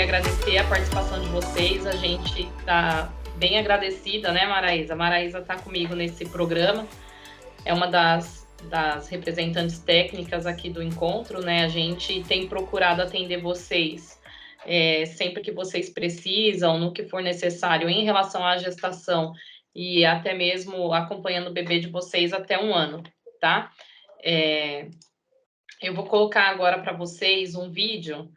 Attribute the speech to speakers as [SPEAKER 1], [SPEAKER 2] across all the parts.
[SPEAKER 1] queria agradecer a participação de vocês. A gente está bem agradecida, né, Maraísa? A Maraísa está comigo nesse programa. É uma das representantes técnicas aqui do encontro, né? A gente tem procurado atender vocês sempre que vocês precisam, no que for necessário em relação à gestação e até mesmo acompanhando o bebê de vocês até 1 ano, tá? Eu vou colocar agora para vocês um vídeo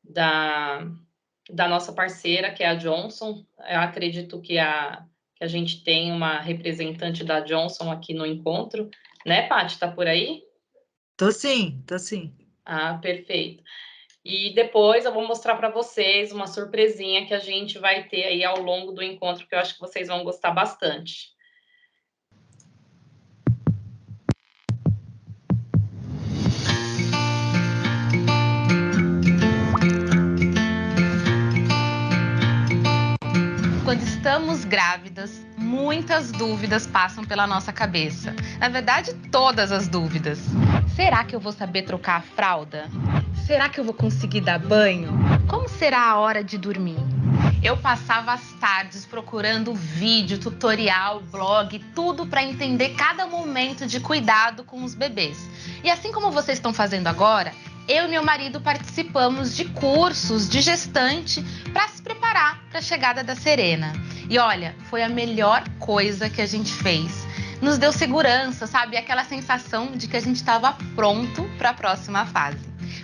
[SPEAKER 1] da nossa parceira, que é a Johnson. Eu acredito que a gente tem uma representante da Johnson aqui no encontro, né, Paty? Tá por aí?
[SPEAKER 2] Tô sim, tô sim.
[SPEAKER 1] Ah, perfeito. E depois eu vou mostrar para vocês uma surpresinha que a gente vai ter aí ao longo do encontro, que eu acho que vocês vão gostar bastante.
[SPEAKER 3] Quando estamos grávidas, muitas dúvidas passam pela nossa cabeça. Na verdade, todas as dúvidas. Será que eu vou saber trocar a fralda? Será que eu vou conseguir dar banho? Como será a hora de dormir? Eu passava as tardes procurando vídeo, tutorial, blog, tudo para entender cada momento de cuidado com os bebês. E assim como vocês estão fazendo agora, eu e meu marido participamos de cursos de gestante para se preparar para a chegada da Serena. E olha, foi a melhor coisa que a gente fez. Nos deu segurança, sabe? Aquela sensação de que a gente estava pronto para a próxima fase.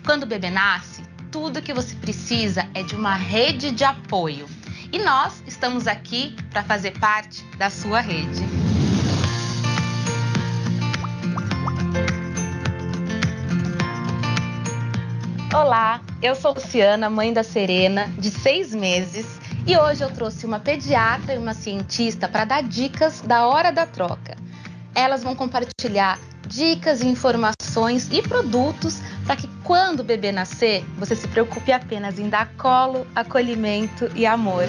[SPEAKER 3] Quando o bebê nasce, tudo que você precisa é de uma rede de apoio. E nós estamos aqui para fazer parte da sua rede. Olá, eu sou Luciana, mãe da Serena, de 6 meses, e hoje eu trouxe uma pediatra e uma cientista para dar dicas da hora da troca. Elas vão compartilhar dicas, informações e produtos para que quando o bebê nascer, você se preocupe apenas em dar colo, acolhimento e amor.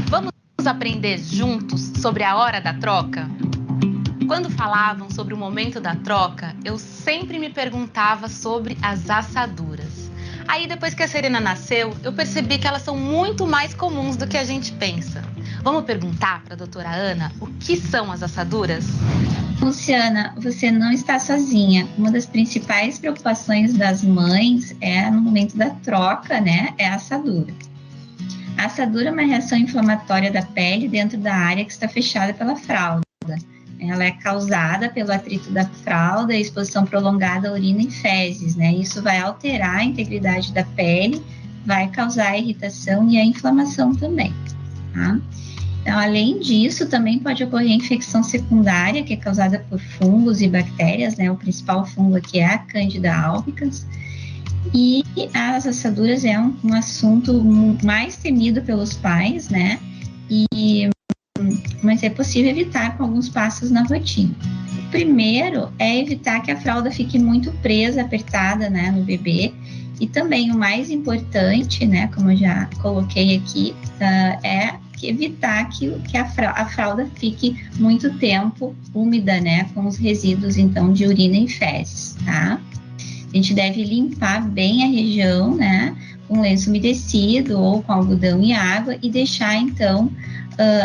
[SPEAKER 3] Vamos aprender juntos sobre a hora da troca? Quando falavam sobre o momento da troca, eu sempre me perguntava sobre as assaduras. Aí, depois que a Serena nasceu, eu percebi que elas são muito mais comuns do que a gente pensa. Vamos perguntar para a doutora Ana o que são as assaduras?
[SPEAKER 4] Luciana, você não está sozinha. Uma das principais preocupações das mães no momento da troca, né, é a assadura. A assadura é uma reação inflamatória da pele dentro da área que está fechada pela fralda. Ela é causada pelo atrito da fralda e exposição prolongada à urina e fezes, né? Isso vai alterar a integridade da pele, vai causar a irritação e a inflamação também, tá? Então, além disso, também pode ocorrer infecção secundária, que é causada por fungos e bactérias, né? O principal fungo aqui é a Candida albicans. E as assaduras é um assunto mais temido pelos pais, né? Mas é possível evitar com alguns passos na rotina. O primeiro é evitar que a fralda fique muito presa, apertada, né, no bebê. E também o mais importante, né, como eu já coloquei aqui, é evitar que a fralda fique muito tempo úmida, né, com os resíduos, então, de urina e fezes, tá? A gente deve limpar bem a região, né, com lenço umedecido ou com algodão e água e deixar, então,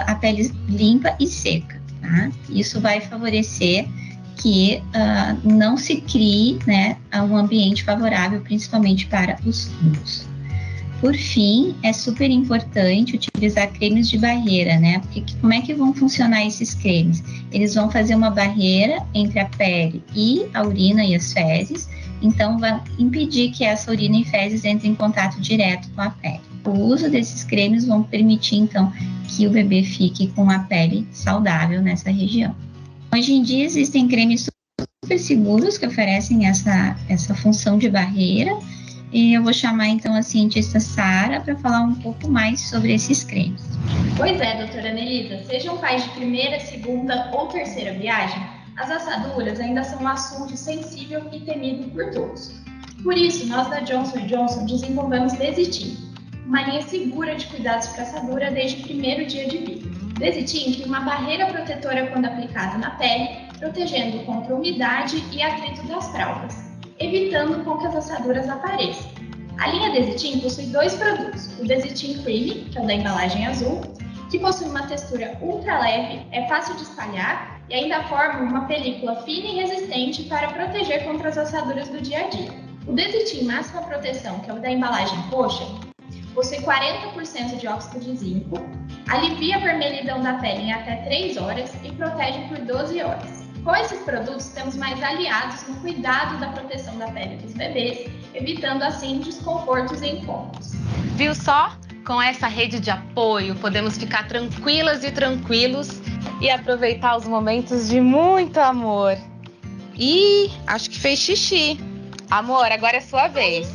[SPEAKER 4] a pele limpa e seca, tá? Isso vai favorecer que não se crie, né, um ambiente favorável, principalmente para os fungos. Por fim, é super importante utilizar cremes de barreira, né? Porque como é que vão funcionar esses cremes? Eles vão fazer uma barreira entre a pele e a urina e as fezes, então vai impedir que essa urina e fezes entrem em contato direto com a pele. O uso desses cremes vão permitir, então, que o bebê fique com a pele saudável nessa região. Hoje em dia existem cremes super seguros que oferecem essa função de barreira, e eu vou chamar então a cientista Sara para falar um pouco mais sobre esses cremes.
[SPEAKER 5] Pois é, doutora Nelisa, sejam pais de primeira, segunda ou terceira viagem, as assaduras ainda são um assunto sensível e temido por todos. Por isso, nós da Johnson & Johnson desenvolvemos Desitin, uma linha segura de cuidados para assadura desde o primeiro dia de vida. Desitin cria uma barreira protetora quando aplicada na pele, protegendo contra umidade e atrito das fraldas, evitando com que as assaduras apareçam. A linha Desitin possui 2 produtos, o Desitin Creamy, que é o da embalagem azul, que possui uma textura ultra leve, é fácil de espalhar e ainda forma uma película fina e resistente para proteger contra as assaduras do dia a dia. O Desitin Máxima Proteção, que é o da embalagem roxa, possui 40% de óxido de zinco, alivia a vermelhidão da pele em até 3 horas e protege por 12 horas. Com esses produtos, temos mais aliados no cuidado da proteção da pele dos bebês, evitando assim desconfortos e incômodos.
[SPEAKER 3] Viu só? Com essa rede de apoio, podemos ficar tranquilas e tranquilos e aproveitar os momentos de muito amor. Ih, acho que fez xixi. Amor, agora é sua vez.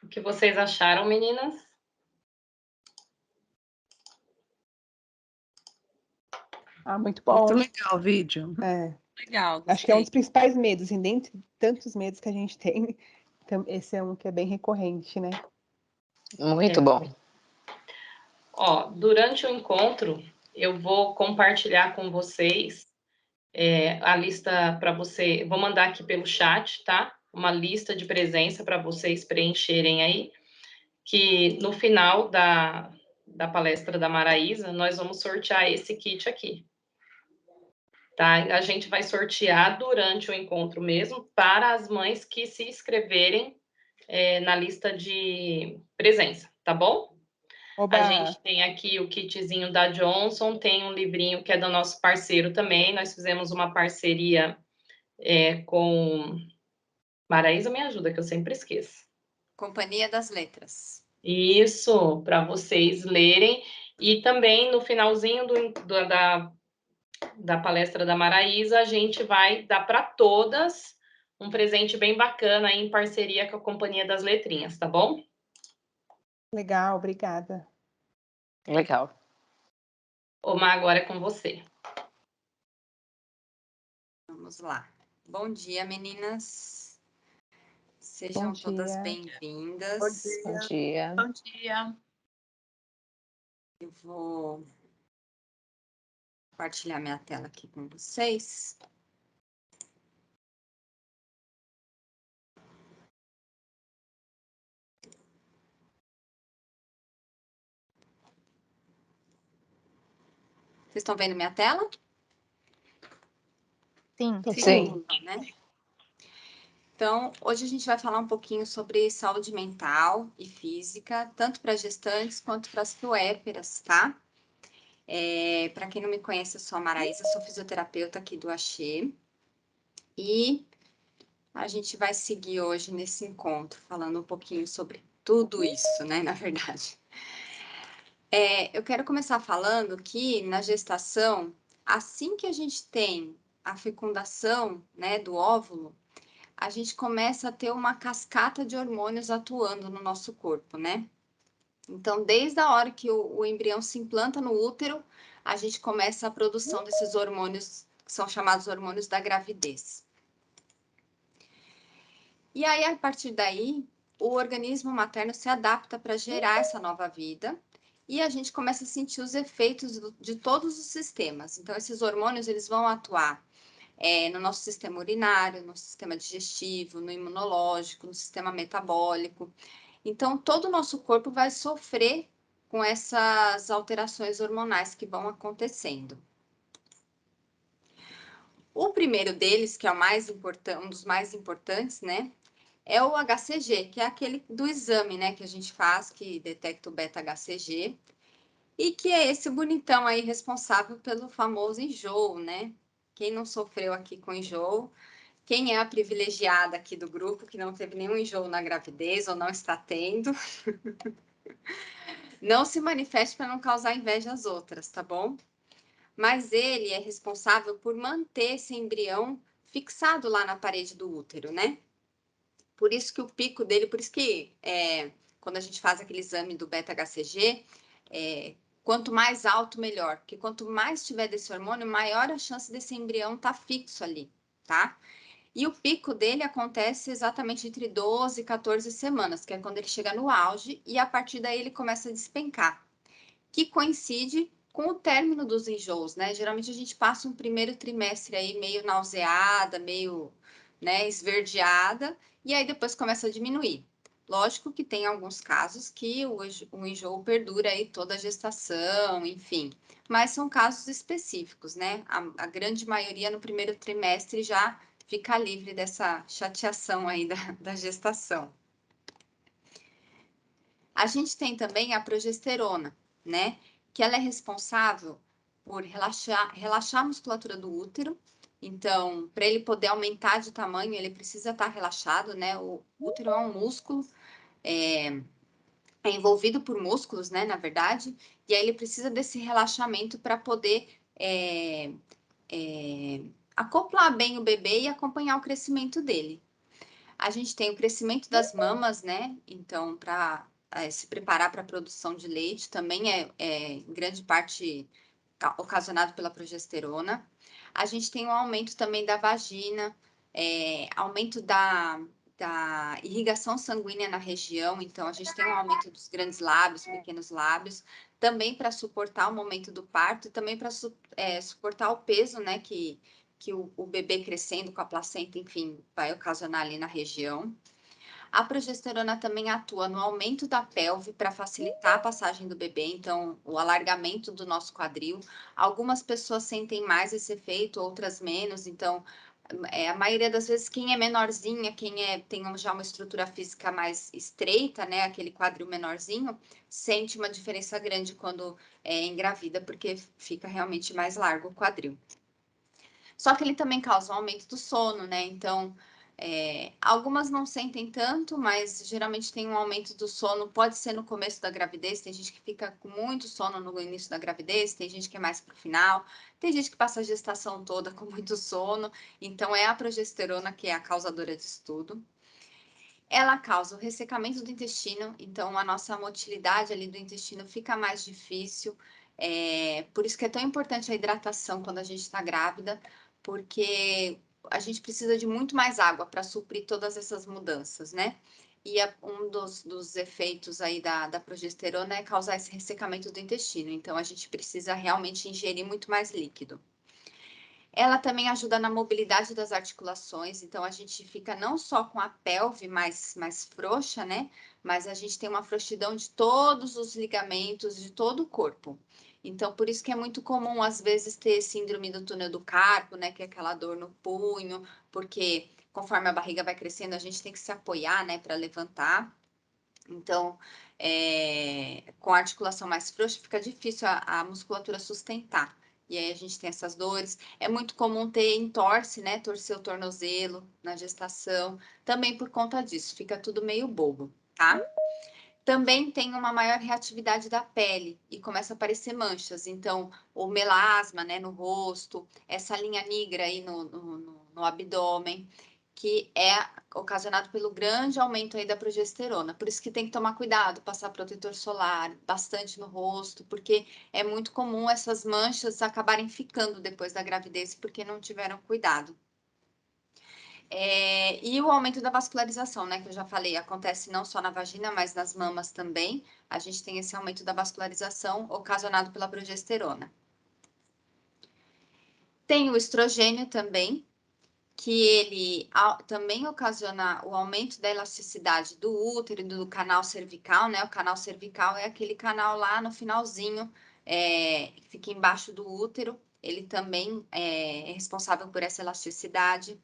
[SPEAKER 1] O que vocês acharam, meninas?
[SPEAKER 6] Muito bom.
[SPEAKER 2] Muito legal o vídeo.
[SPEAKER 7] Legal, gostei.
[SPEAKER 6] Acho que é um dos principais medos, assim, dentre tantos medos que a gente tem, esse é um que é bem recorrente, né?
[SPEAKER 8] Muito bom.
[SPEAKER 1] Ó, durante o encontro, eu vou compartilhar com vocês a lista para você. Vou mandar aqui pelo chat, tá? Uma lista de presença para vocês preencherem aí, que no final da palestra da Maraísa, nós vamos sortear esse kit aqui. Tá? A gente vai sortear durante o encontro mesmo para as mães que se inscreverem na lista de presença, tá bom?
[SPEAKER 6] Oba!
[SPEAKER 1] A gente tem aqui o kitzinho da Johnson, tem um livrinho que é do nosso parceiro também. Nós fizemos uma parceria com... Maraísa, me ajuda, que eu sempre esqueço.
[SPEAKER 7] Companhia das Letras.
[SPEAKER 1] Isso, para vocês lerem. E também, no finalzinho da palestra da Maraísa, a gente vai dar para todas um presente bem bacana aí, em parceria com a Companhia das Letrinhas, tá bom?
[SPEAKER 6] Legal, obrigada.
[SPEAKER 8] Legal.
[SPEAKER 1] Omar, agora é com você.
[SPEAKER 7] Vamos lá. Bom dia, meninas. Sejam
[SPEAKER 6] Bom
[SPEAKER 7] todas
[SPEAKER 6] dia.
[SPEAKER 7] bem-vindas.
[SPEAKER 8] Bom dia.
[SPEAKER 7] Bom dia. Eu vou compartilhar minha tela aqui com vocês. Vocês estão vendo minha tela?
[SPEAKER 3] Sim.
[SPEAKER 8] Sim.
[SPEAKER 7] Né? Então, hoje a gente vai falar um pouquinho sobre saúde mental e física, tanto para gestantes quanto para as puérperas, tá? Para quem não me conhece, eu sou a Maraísa, sou fisioterapeuta aqui do Axê. E a gente vai seguir hoje nesse encontro, falando um pouquinho sobre tudo isso, né, na verdade. Eu quero começar falando que na gestação, assim que a gente tem a fecundação, né, do óvulo, a gente começa a ter uma cascata de hormônios atuando no nosso corpo, né? Então, desde a hora que o embrião se implanta no útero, a gente começa a produção desses hormônios, que são chamados hormônios da gravidez. E aí, a partir daí, o organismo materno se adapta para gerar essa nova vida e a gente começa a sentir os efeitos de todos os sistemas. Então, esses hormônios, eles vão atuar no nosso sistema urinário, no sistema digestivo, no imunológico, no sistema metabólico. Então, todo o nosso corpo vai sofrer com essas alterações hormonais que vão acontecendo. O primeiro deles, que é o mais importante, um dos mais importantes, né, é o HCG, que é aquele do exame, né, que a gente faz, que detecta o beta-HCG, e que é esse bonitão aí responsável pelo famoso enjoo, né? Quem não sofreu aqui com enjoo? Quem é a privilegiada aqui do grupo que não teve nenhum enjoo na gravidez ou não está tendo? Não se manifeste para não causar inveja às outras, tá bom? Mas ele é responsável por manter esse embrião fixado lá na parede do útero, né? Por isso que o pico dele, por isso que quando a gente faz aquele exame do beta-HCG, quanto mais alto, melhor. Porque quanto mais tiver desse hormônio, maior a chance desse embrião estar fixo ali, tá? E o pico dele acontece exatamente entre 12 e 14 semanas, que é quando ele chega no auge, e a partir daí ele começa a despencar, que coincide com o término dos enjoos, né? Geralmente a gente passa um primeiro trimestre aí meio nauseada, meio, né, esverdeada, e aí depois começa a diminuir. Lógico que tem alguns casos que o enjoo perdura aí toda a gestação, enfim, mas são casos específicos, né? A grande maioria no primeiro trimestre já fica livre dessa chateação aí da gestação. A gente tem também a progesterona, né? Que ela é responsável por relaxar a musculatura do útero. Então, para ele poder aumentar de tamanho, ele precisa estar relaxado, né? O útero é um músculo, é envolvido por músculos, né? Na verdade, e aí ele precisa desse relaxamento para poder acoplar bem o bebê e acompanhar o crescimento dele. A gente tem o crescimento das mamas, né? Então, para se preparar para a produção de leite, também é em grande parte ocasionado pela progesterona. A gente tem um aumento também da vagina, aumento da irrigação sanguínea na região, então a gente tem um aumento dos grandes lábios, pequenos lábios, também para suportar o momento do parto, e também para suportar o peso, né, que o bebê crescendo com a placenta, enfim, vai ocasionar ali na região. A progesterona também atua no aumento da pelve para facilitar a passagem do bebê, então o alargamento do nosso quadril. Algumas pessoas sentem mais esse efeito, outras menos, então a maioria das vezes quem é menorzinha, quem tem já uma estrutura física mais estreita, né, aquele quadril menorzinho, sente uma diferença grande quando engravida, porque fica realmente mais largo o quadril. Só que ele também causa um aumento do sono, né? Então, algumas não sentem tanto, mas geralmente tem um aumento do sono. Pode ser no começo da gravidez, tem gente que fica com muito sono no início da gravidez, tem gente que é mais pro final, tem gente que passa a gestação toda com muito sono. Então, é a progesterona que é a causadora disso tudo. Ela causa o ressecamento do intestino, então a nossa motilidade ali do intestino fica mais difícil. Por isso que é tão importante a hidratação quando a gente está grávida, porque a gente precisa de muito mais água para suprir todas essas mudanças, né? E um dos efeitos aí da progesterona é causar esse ressecamento do intestino, então a gente precisa realmente ingerir muito mais líquido. Ela também ajuda na mobilidade das articulações, então a gente fica não só com a pelve mais frouxa, né? Mas a gente tem uma frouxidão de todos os ligamentos, de todo o corpo. Então, por isso que é muito comum, às vezes, ter síndrome do túnel do carpo, né? Que é aquela dor no punho, porque conforme a barriga vai crescendo, a gente tem que se apoiar, né? Para levantar. Então, com a articulação mais frouxa, fica difícil a musculatura sustentar. E aí a gente tem essas dores. É muito comum ter entorse, né? Torcer o tornozelo na gestação. Também por conta disso, fica tudo meio bobo, tá? Também tem uma maior reatividade da pele e começa a aparecer manchas. Então, o melasma, né, no rosto, essa linha negra aí no abdômen, que é ocasionado pelo grande aumento aí da progesterona. Por isso que tem que tomar cuidado, passar protetor solar bastante no rosto, porque é muito comum essas manchas acabarem ficando depois da gravidez, porque não tiveram cuidado. E o aumento da vascularização, né, que eu já falei, acontece não só na vagina, mas nas mamas também. A gente tem esse aumento da vascularização ocasionado pela progesterona. Tem o estrogênio também, que ele também ocasiona o aumento da elasticidade do útero e do canal cervical, né? O canal cervical é aquele canal lá no finalzinho, que fica embaixo do útero. Ele também é responsável por essa elasticidade.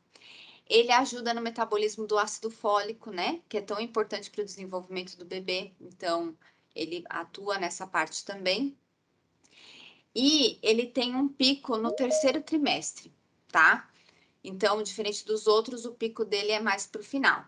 [SPEAKER 7] Ele ajuda no metabolismo do ácido fólico, né? Que é tão importante para o desenvolvimento do bebê. Então, ele atua nessa parte também. E ele tem um pico no terceiro trimestre, tá? Então, diferente dos outros, o pico dele é mais para o final.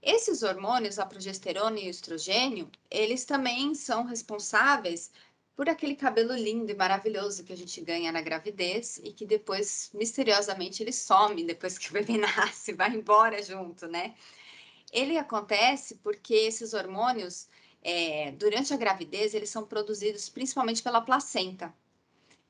[SPEAKER 7] Esses hormônios, a progesterona e o estrogênio, eles também são responsáveis por aquele cabelo lindo e maravilhoso que a gente ganha na gravidez e que depois, misteriosamente, ele some depois que o bebê nasce, vai embora junto, né? Ele acontece porque esses hormônios, durante a gravidez, eles são produzidos principalmente pela placenta.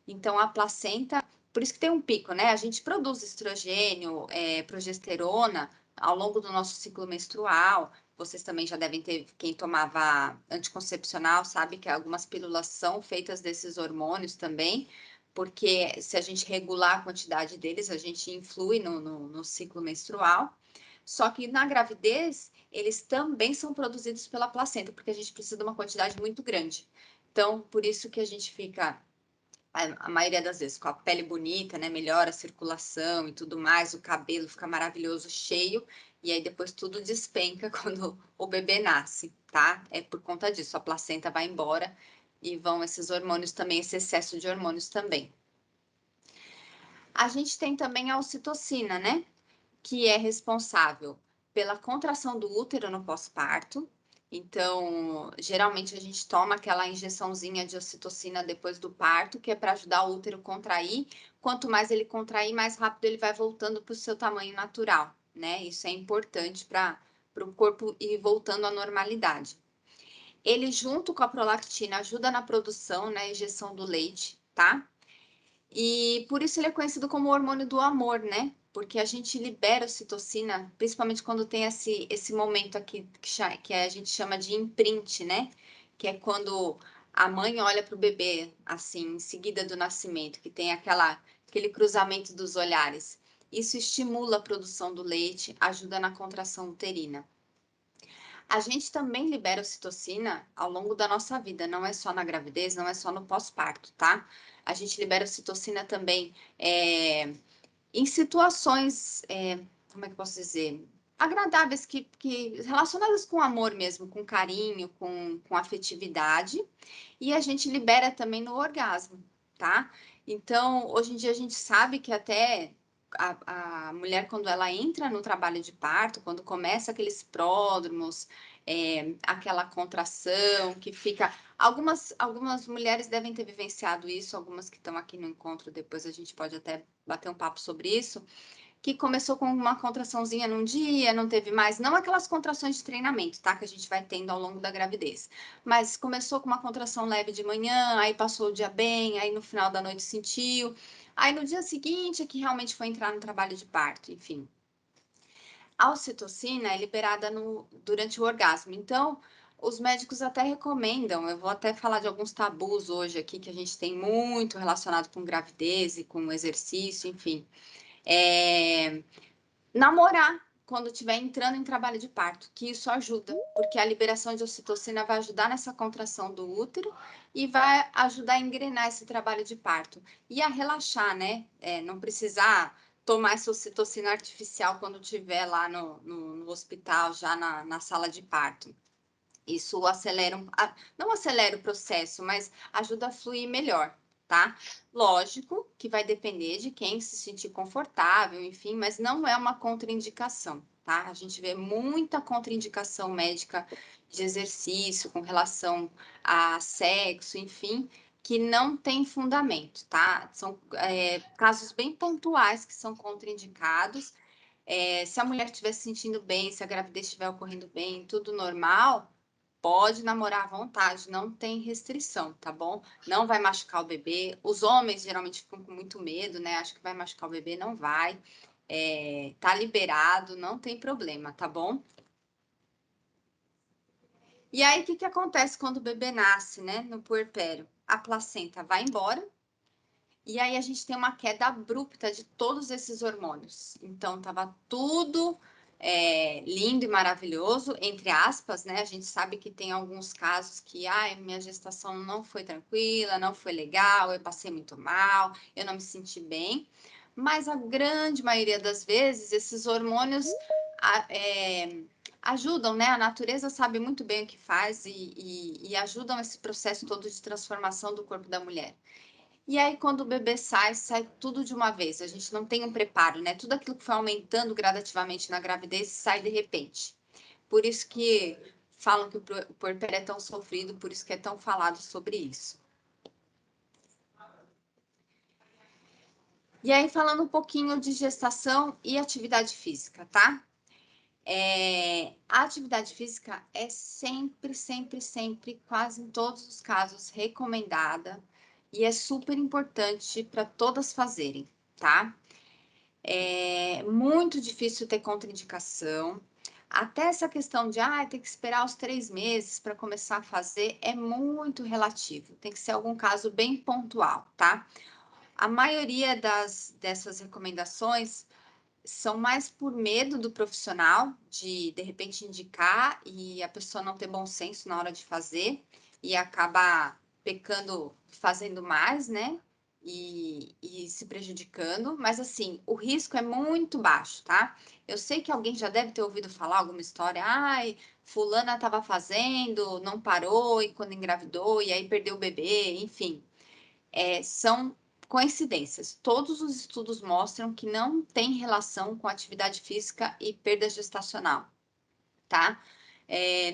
[SPEAKER 7] Então, a placenta, por isso que tem um pico, né? A gente produz estrogênio, progesterona ao longo do nosso ciclo menstrual, vocês também já devem ter, quem tomava anticoncepcional sabe que algumas pílulas são feitas desses hormônios também, porque se a gente regular a quantidade deles, a gente influi no ciclo menstrual. Só que na gravidez, eles também são produzidos pela placenta, porque a gente precisa de uma quantidade muito grande. Então, por isso que a gente fica, a maioria das vezes, com a pele bonita, né? Melhora a circulação e tudo mais, o cabelo fica maravilhoso, cheio, e aí depois tudo despenca quando o bebê nasce, tá? É por conta disso, a placenta vai embora e vão esses hormônios também, esse excesso de hormônios também. A gente tem também a ocitocina, né? Que é responsável pela contração do útero no pós-parto. Então, geralmente a gente toma aquela injeçãozinha de ocitocina depois do parto, que é para ajudar o útero a contrair. Quanto mais ele contrair, mais rápido ele vai voltando para o seu tamanho natural, né? Isso é importante para o corpo ir voltando à normalidade. Ele, junto com a prolactina, ajuda na produção, na injeção do leite, tá? E por isso ele é conhecido como o hormônio do amor, né? Porque a gente libera ocitocina, principalmente quando tem esse momento aqui que a gente chama de imprint, né? Que é quando a mãe olha para o bebê, assim, em seguida do nascimento, que tem aquele cruzamento dos olhares. Isso estimula a produção do leite, ajuda na contração uterina. A gente também libera ocitocina ao longo da nossa vida, não é só na gravidez, não é só no pós-parto, tá? A gente libera ocitocina também em situações, como é que eu posso dizer? Agradáveis, relacionadas com amor mesmo, com carinho, com afetividade. E a gente libera também no orgasmo, tá? Então, hoje em dia a gente sabe que até a mulher, quando ela entra no trabalho de parto, quando começa aqueles pródromos, aquela contração que fica... Algumas mulheres devem ter vivenciado isso, algumas que estão aqui no encontro, depois a gente pode até bater um papo sobre isso, que começou com uma contraçãozinha num dia, não teve mais, não aquelas contrações de treinamento, tá? Que a gente vai tendo ao longo da gravidez. Mas começou com uma contração leve de manhã, aí passou o dia bem, aí no final da noite sentiu. Aí no dia seguinte é que realmente foi entrar no trabalho de parto, enfim. A ocitocina é liberada durante o orgasmo. Então, os médicos até recomendam, eu vou até falar de alguns tabus hoje aqui, que a gente tem muito relacionado com gravidez e com exercício, enfim. Namorar quando estiver entrando em trabalho de parto, que isso ajuda, porque a liberação de ocitocina vai ajudar nessa contração do útero e vai ajudar a engrenar esse trabalho de parto e a relaxar, né? Não precisar tomar essa ocitocina artificial quando estiver lá no hospital, já na sala de parto. Isso acelera, não acelera o processo, mas ajuda a fluir melhor, tá? Lógico que vai depender de quem se sentir confortável, enfim, mas não é uma contraindicação, tá? A gente vê muita contraindicação médica de exercício com relação a sexo, enfim, que não tem fundamento, tá? São casos bem pontuais que são contraindicados. Se a mulher estiver se sentindo bem, se a gravidez estiver ocorrendo bem, tudo normal, pode namorar à vontade, não tem restrição, tá bom? Não vai machucar o bebê. Os homens geralmente ficam com muito medo, né? Acho que vai machucar o bebê, não vai. Tá liberado, não tem problema, tá bom? E aí, o que acontece quando o bebê nasce, né? No puerpério? A placenta vai embora. E aí a gente tem uma queda abrupta de todos esses hormônios. Então, tava tudo lindo e maravilhoso, entre aspas, né? A gente sabe que tem alguns casos que, minha gestação não foi tranquila, não foi legal, eu passei muito mal, eu não me senti bem. Mas a grande maioria das vezes, esses hormônios ajudam, né? A natureza sabe muito bem o que faz e ajudam esse processo todo de transformação do corpo da mulher. E aí, quando o bebê sai tudo de uma vez. A gente não tem um preparo, né? Tudo aquilo que foi aumentando gradativamente na gravidez sai de repente. Por isso que falam que o puerpério é tão sofrido, por isso que é tão falado sobre isso. E aí, falando um pouquinho de gestação e atividade física, tá? A atividade física é sempre, sempre, sempre, quase em todos os casos, recomendada. E é super importante para todas fazerem, tá? É muito difícil ter contraindicação. até essa questão de tem que esperar os 3 meses para começar a fazer é muito relativo. Tem que ser algum caso bem pontual, tá? A maioria dessas recomendações são mais por medo do profissional de repente, indicar e a pessoa não ter bom senso na hora de fazer e acaba pecando, fazendo mais, né? E se prejudicando, mas assim, o risco é muito baixo, tá? Eu sei que alguém já deve ter ouvido falar alguma história, fulana estava fazendo, não parou e quando engravidou e aí perdeu o bebê, enfim. São coincidências. Todos os estudos mostram que não tem relação com atividade física e perda gestacional, tá?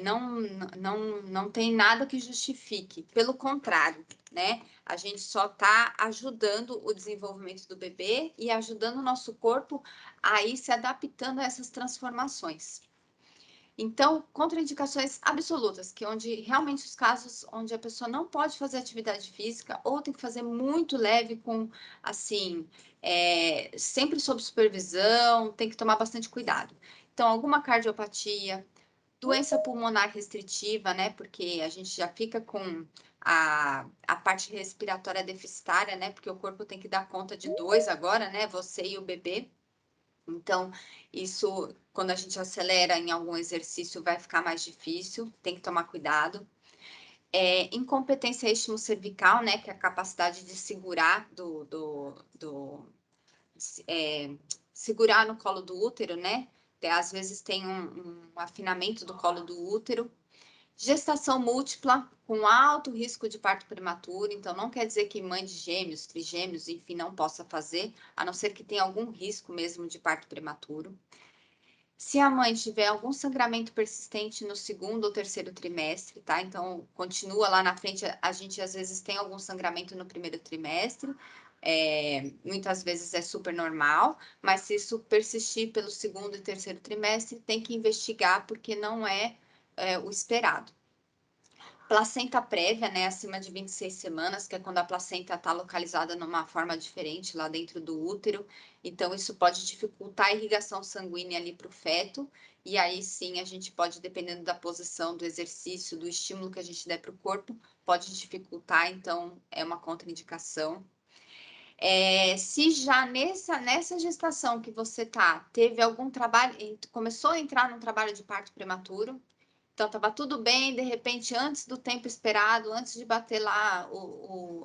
[SPEAKER 7] Não tem nada que justifique. Pelo contrário, né? A gente só está ajudando o desenvolvimento do bebê e ajudando o nosso corpo a ir se adaptando a essas transformações. Então, contraindicações absolutas, que onde realmente os casos onde a pessoa não pode fazer atividade física ou tem que fazer muito leve com, assim, sempre sob supervisão, tem que tomar bastante cuidado. Então, alguma cardiopatia, doença pulmonar restritiva, né? Porque a gente já fica com a parte respiratória deficitária, né? Porque o corpo tem que dar conta de 2 agora, né? Você e o bebê. Então, isso, quando a gente acelera em algum exercício, vai ficar mais difícil, tem que tomar cuidado. Incompetência cervical, né, que é a capacidade de segurar segurar no colo do útero, né? Às vezes tem um afinamento do colo do útero. Gestação múltipla, com alto risco de parto prematuro, então não quer dizer que mãe de gêmeos, trigêmeos, enfim, não possa fazer, a não ser que tenha algum risco mesmo de parto prematuro. Se a mãe tiver algum sangramento persistente no 2º ou 3º trimestre, tá? Então, continua lá na frente, a gente às vezes tem algum sangramento no 1º trimestre, muitas vezes é super normal, mas se isso persistir pelo 2º e 3º trimestre, tem que investigar, porque não é o esperado. Placenta prévia, né, acima de 26 semanas, que é quando a placenta está localizada numa forma diferente lá dentro do útero. Então, isso pode dificultar a irrigação sanguínea ali para o feto. E aí, sim, a gente pode, dependendo da posição, do exercício, do estímulo que a gente der para o corpo, pode dificultar. Então, é uma contraindicação. Se já nessa gestação que você teve algum trabalho, começou a entrar num trabalho de parto prematuro, então, estava tudo bem, de repente, antes do tempo esperado, antes de bater lá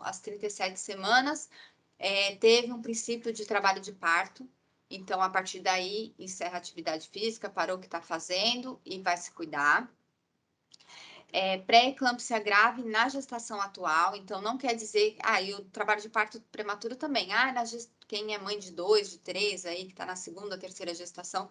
[SPEAKER 7] as 37 semanas, teve um princípio de trabalho de parto. Então, a partir daí, encerra a atividade física, parou o que está fazendo e vai se cuidar. Pré-eclâmpsia grave na gestação atual, então não quer dizer, e o trabalho de parto prematuro também, quem é mãe de 2, de 3, aí que está na 2ª, 3ª gestação,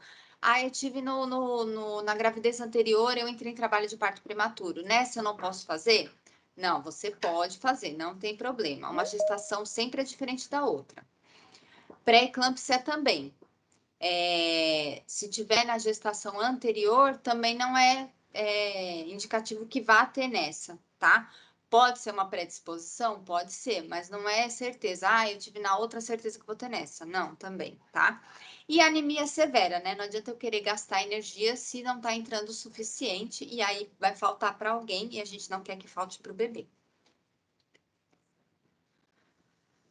[SPEAKER 7] eu tive na gravidez anterior, eu entrei em trabalho de parto prematuro, nessa eu não posso fazer? Não, você pode fazer, não tem problema, uma gestação sempre é diferente da outra. Pré-eclâmpsia também, se tiver na gestação anterior, também não é indicativo que vá ter nessa, tá? Pode ser uma predisposição? Pode ser, mas não é certeza. Eu tive na outra, certeza que vou ter nessa. Não, também, tá? E anemia severa, né? Não adianta eu querer gastar energia se não tá entrando o suficiente e aí vai faltar para alguém e a gente não quer que falte para o bebê.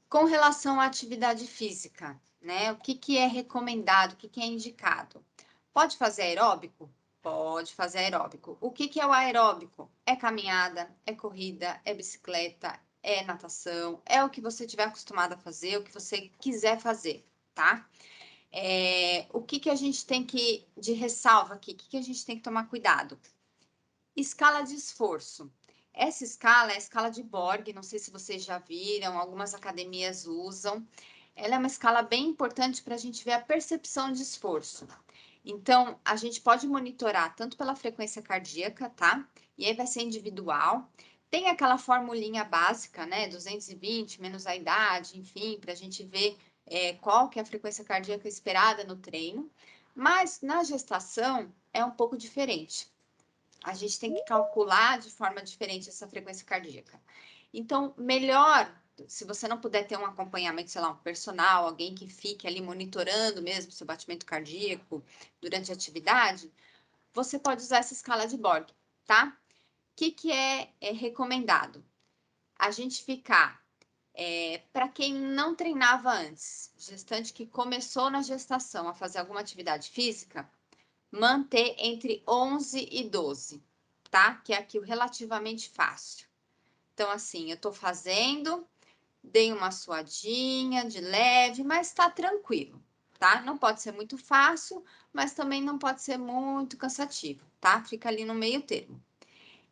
[SPEAKER 7] Com relação à atividade física, né? O que é recomendado, o que é indicado? Pode fazer aeróbico? Pode fazer aeróbico. O que é o aeróbico? É caminhada, é corrida, é bicicleta, é natação, é o que você estiver acostumado a fazer, o que você quiser fazer, tá? O que a gente tem de ressalva aqui? O que a gente tem que tomar cuidado? Escala de esforço. Essa escala é a escala de Borg, não sei se vocês já viram, algumas academias usam. Ela é uma escala bem importante para a gente ver a percepção de esforço. Então, a gente pode monitorar tanto pela frequência cardíaca, tá? E aí vai ser individual. Tem aquela formulinha básica, né? 220 menos a idade, enfim, para a gente ver qual que é a frequência cardíaca esperada no treino. Mas na gestação é um pouco diferente. A gente tem que calcular de forma diferente essa frequência cardíaca. Então, melhor, se você não puder ter um acompanhamento, sei lá, um personal, alguém que fique ali monitorando mesmo o seu batimento cardíaco durante a atividade, você pode usar essa escala de Borg, tá? O que é recomendado? A gente ficar, para quem não treinava antes, gestante que começou na gestação a fazer alguma atividade física, manter entre 11 e 12, tá? Que é aqui o relativamente fácil. Então, assim, eu tô fazendo, dei uma suadinha de leve, mas tá tranquilo, tá? Não pode ser muito fácil, mas também não pode ser muito cansativo, tá? Fica ali no meio termo.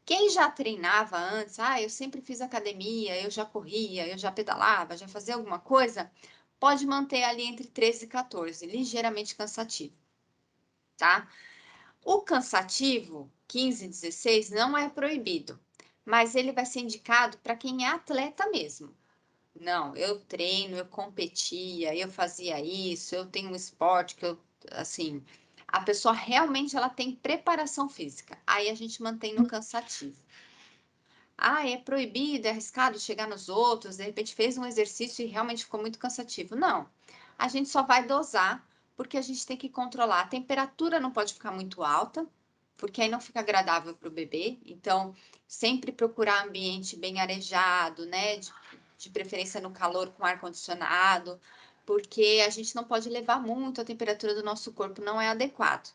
[SPEAKER 7] Quem já treinava antes, eu sempre fiz academia, eu já corria, eu já pedalava, já fazia alguma coisa, pode manter ali entre 13 e 14, ligeiramente cansativo, tá? O cansativo, 15, 16, não é proibido, mas ele vai ser indicado para quem é atleta mesmo. Não, eu treino, eu competia, eu fazia isso, eu tenho um esporte que eu, assim, a pessoa realmente ela tem preparação física. Aí a gente mantém no cansativo. É proibido, é arriscado chegar nos outros, de repente fez um exercício e realmente ficou muito cansativo. Não, a gente só vai dosar, porque a gente tem que controlar. A temperatura não pode ficar muito alta, porque aí não fica agradável para o bebê. Então, sempre procurar ambiente bem arejado, né? De preferência no calor com ar-condicionado, porque a gente não pode levar muito, a temperatura do nosso corpo não é adequada.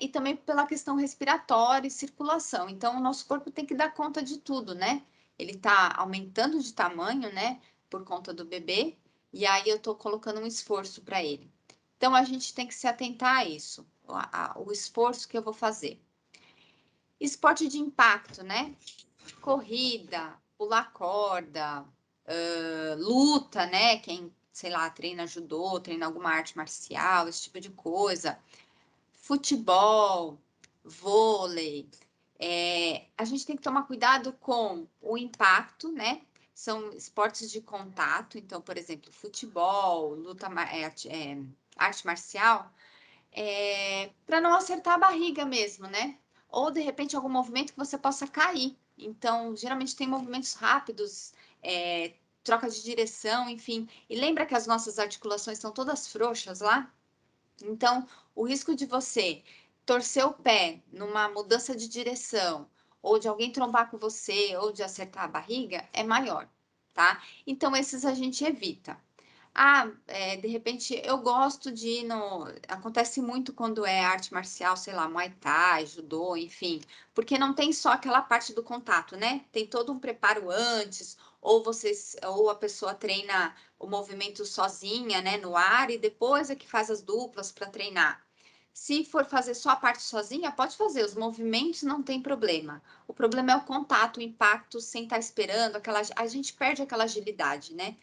[SPEAKER 7] E também pela questão respiratória e circulação. Então, o nosso corpo tem que dar conta de tudo, né? Ele está aumentando de tamanho, né? Por conta do bebê, e aí eu estou colocando um esforço para ele. Então, a gente tem que se atentar a isso, o esforço que eu vou fazer. Esporte de impacto, né? Corrida, pular corda, luta, né? Quem, sei lá, treina judô, treina alguma arte marcial, esse tipo de coisa. Futebol, vôlei. A gente tem que tomar cuidado com o impacto, né? São esportes de contato, então, por exemplo, futebol, arte marcial, para não acertar a barriga mesmo, né? Ou, de repente, algum movimento que você possa cair. Então, geralmente tem movimentos rápidos, troca de direção, enfim. E lembra que as nossas articulações estão todas frouxas lá? Então, o risco de você torcer o pé numa mudança de direção, ou de alguém trombar com você, ou de acertar a barriga, é maior, tá? Então, esses a gente evita. De repente, eu gosto de ir no... Acontece muito quando é arte marcial, sei lá, Muay Thai, Judô, enfim. Porque não tem só aquela parte do contato, né? Tem todo um preparo antes, ou a pessoa treina o movimento sozinha, né, no ar, e depois é que faz as duplas para treinar. Se for fazer só a parte sozinha, pode fazer, os movimentos não tem problema. O problema é o contato, o impacto, sem estar esperando, a gente perde aquela agilidade, né?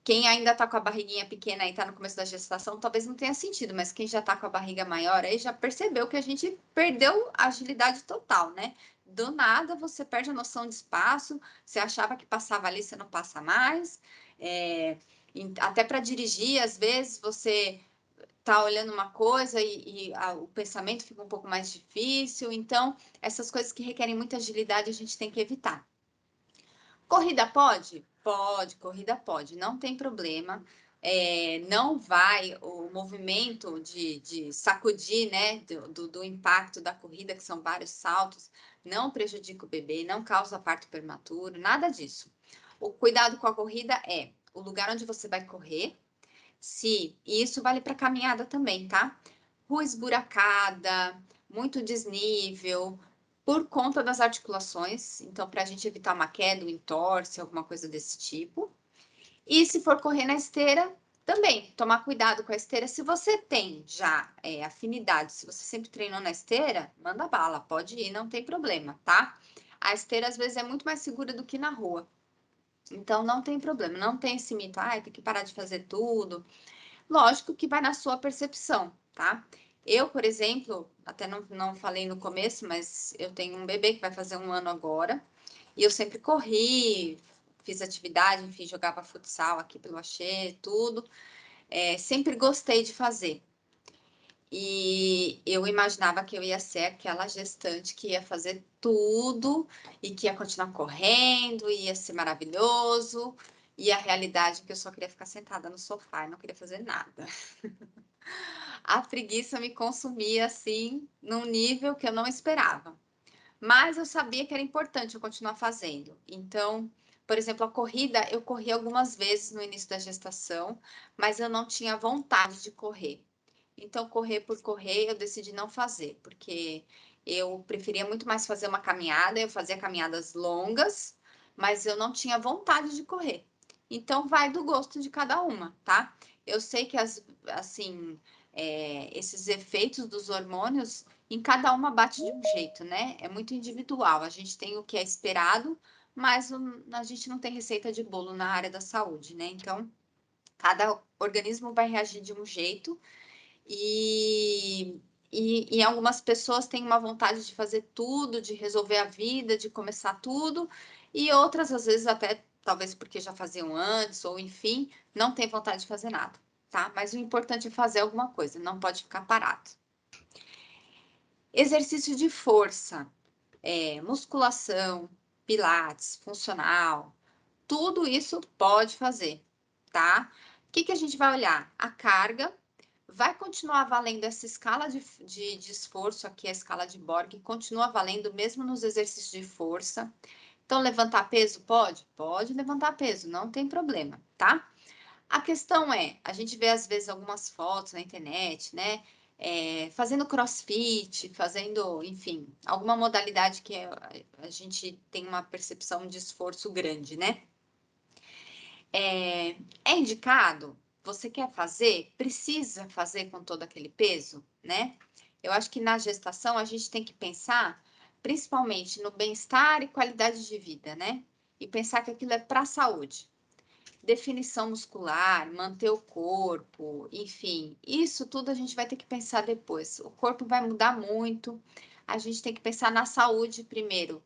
[SPEAKER 7] Quem ainda está com a barriguinha pequena e está no começo da gestação, talvez não tenha sentido, mas quem já está com a barriga maior aí já percebeu que a gente perdeu a agilidade total, né? Do nada você perde a noção de espaço, você achava que passava ali, você não passa mais. Até para dirigir, às vezes você tá olhando uma coisa e o pensamento fica um pouco mais difícil. Então, essas coisas que requerem muita agilidade a gente tem que evitar. Corrida pode? Pode, corrida pode, não tem problema. Não vai o movimento de sacudir, né, do impacto da corrida, que são vários saltos, não prejudica o bebê, não causa parto prematuro, nada disso. O cuidado com a corrida é o lugar onde você vai correr, e isso vale para caminhada também, tá? Rua esburacada, muito desnível, por conta das articulações, então para a gente evitar uma queda, um entorse, alguma coisa desse tipo. E se for correr na esteira, também tomar cuidado com a esteira. Se você tem já afinidade, se você sempre treinou na esteira, manda bala, pode ir, não tem problema, tá? A esteira às vezes é muito mais segura do que na rua. Então não tem problema, não tem esse mito, tem que parar de fazer tudo. Lógico que vai na sua percepção, tá? Eu, por exemplo, até não falei no começo, mas eu tenho um bebê que vai fazer 1 ano agora, e eu sempre corri, fiz atividade, enfim, jogava futsal aqui pelo Axê, tudo. Sempre gostei de fazer. E eu imaginava que eu ia ser aquela gestante que ia fazer tudo e que ia continuar correndo, ia ser maravilhoso. E a realidade é que eu só queria ficar sentada no sofá e não queria fazer nada. a preguiça me consumia, assim, num nível que eu não esperava. Mas eu sabia que era importante eu continuar fazendo. Então, por exemplo, a corrida, eu corri algumas vezes no início da gestação, mas eu não tinha vontade de correr. Então, correr por correr, eu decidi não fazer, porque eu preferia muito mais fazer uma caminhada, eu fazia caminhadas longas, mas eu não tinha vontade de correr. Então, vai do gosto de cada uma, tá? Eu sei que, assim, esses efeitos dos hormônios, em cada uma bate de um jeito, né? É muito individual. A gente tem o que é esperado, mas a gente não tem receita de bolo na área da saúde, né? Então, cada organismo vai reagir de um jeito e algumas pessoas têm uma vontade de fazer tudo, de resolver a vida, de começar tudo, e outras, às vezes, até talvez porque já faziam antes, ou enfim, não tem vontade de fazer nada, tá? Mas o importante é fazer alguma coisa, não pode ficar parado. Exercício de força, musculação, pilates, funcional, tudo isso pode fazer, tá? O que a gente vai olhar? A carga. Vai continuar valendo essa escala de esforço aqui, a escala de Borg, continua valendo mesmo nos exercícios de força. Então, levantar peso pode? Pode levantar peso, não tem problema, tá? A questão é, a gente vê às vezes algumas fotos na internet, né? Fazendo crossfit, fazendo, enfim, alguma modalidade que a gente tem uma percepção de esforço grande, né? É indicado? Você quer fazer? Precisa fazer com todo aquele peso, né? Eu acho que na gestação a gente tem que pensar principalmente no bem-estar e qualidade de vida, né? E pensar que aquilo é para a saúde. Definição muscular, manter o corpo, enfim, isso tudo a gente vai ter que pensar depois. O corpo vai mudar muito, a gente tem que pensar na saúde primeiro,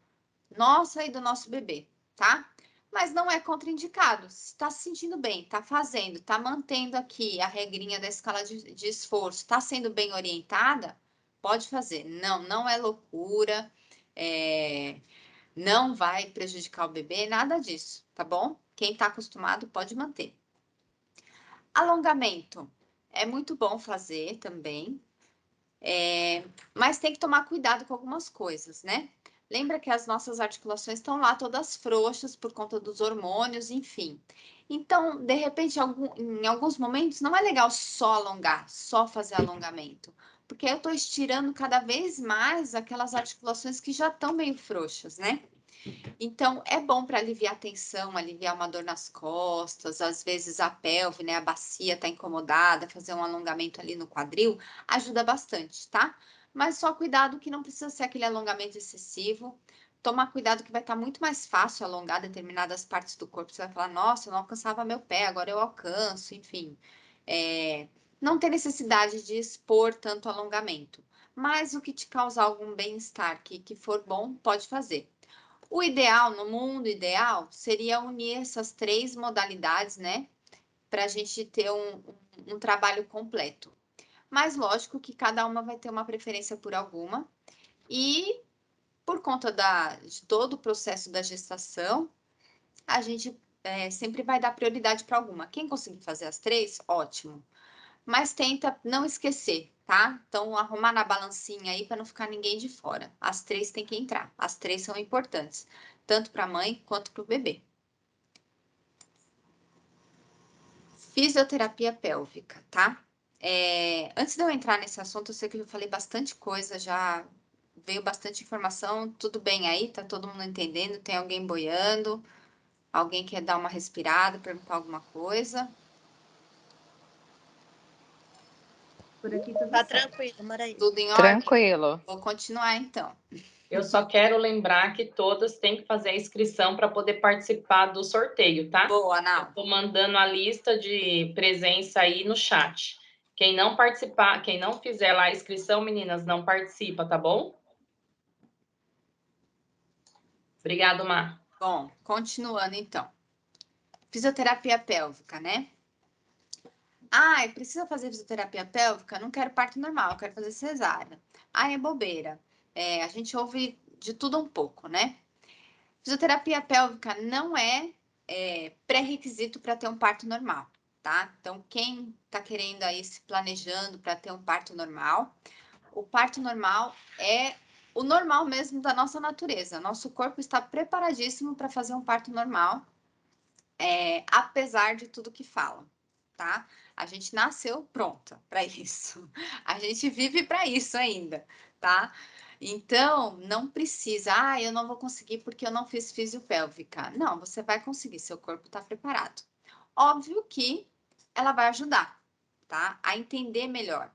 [SPEAKER 7] nossa e do nosso bebê, tá? Mas não é contraindicado. Se está se sentindo bem, está fazendo, está mantendo aqui a regrinha da escala de esforço, está sendo bem orientada, pode fazer. Não é loucura, não vai prejudicar o bebê, nada disso, tá bom? Quem está acostumado pode manter. Alongamento. É muito bom fazer também, mas tem que tomar cuidado com algumas coisas, né? Lembra que as nossas articulações estão lá todas frouxas por conta dos hormônios, enfim. Então, de repente, em alguns momentos, não é legal só alongar, só fazer alongamento. Porque eu estou estirando cada vez mais aquelas articulações que já estão meio frouxas, né? Então, é bom para aliviar a tensão, aliviar uma dor nas costas, às vezes a pelve, né, a bacia está incomodada, fazer um alongamento ali no quadril ajuda bastante, tá? Mas só cuidado que não precisa ser aquele alongamento excessivo. Tomar cuidado que vai estar muito mais fácil alongar determinadas partes do corpo. Você vai falar, nossa, eu não alcançava meu pé, agora eu alcanço, enfim. Não tem necessidade de expor tanto alongamento. Mas o que te causar algum bem-estar que for bom, pode fazer. O ideal, no mundo ideal, seria unir essas três modalidades, né? Para a gente ter um trabalho completo. Mas lógico que cada uma vai ter uma preferência por alguma. E por conta de todo o processo da gestação, a gente sempre vai dar prioridade para alguma. Quem conseguir fazer as três, ótimo. Mas tenta não esquecer, tá? Então, arrumar na balancinha aí para não ficar ninguém de fora. As três têm que entrar. As três são importantes, tanto para a mãe quanto para o bebê. Fisioterapia pélvica, tá? Antes de eu entrar nesse assunto, eu sei que eu falei bastante coisa, já veio bastante informação. Tudo bem aí? Tá todo mundo entendendo? Tem alguém boiando? Alguém quer dar uma respirada, perguntar alguma coisa?
[SPEAKER 5] Por aqui tudo
[SPEAKER 9] Tá
[SPEAKER 5] certo.
[SPEAKER 9] tranquilo, Maraísa.
[SPEAKER 7] Tudo em ordem?
[SPEAKER 8] Tranquilo.
[SPEAKER 7] Vou continuar então.
[SPEAKER 1] Eu só quero lembrar que todas têm que fazer a inscrição para poder participar do sorteio, tá?
[SPEAKER 7] Boa, Nau.
[SPEAKER 1] Estou mandando a lista de presença aí no chat. Quem não participar, quem não fizer lá a inscrição, meninas, não participa, tá bom? Obrigado, Mar.
[SPEAKER 7] Bom, continuando então. Fisioterapia pélvica, né? Precisa fazer fisioterapia pélvica? Não quero parto normal, eu quero fazer cesárea. É bobeira. A gente ouve de tudo um pouco, né? Fisioterapia pélvica não é pré-requisito para ter um parto normal, tá? Então, quem tá querendo aí se planejando para ter um parto normal, o parto normal é o normal mesmo da nossa natureza. Nosso corpo está preparadíssimo para fazer um parto normal, apesar de tudo que falam, tá? A gente nasceu pronta para isso. A gente vive para isso ainda, tá? Então, não precisa, eu não vou conseguir porque eu não fiz fisiopélvica. Não, você vai conseguir, seu corpo está preparado. Óbvio que ela vai ajudar, tá? A entender melhor.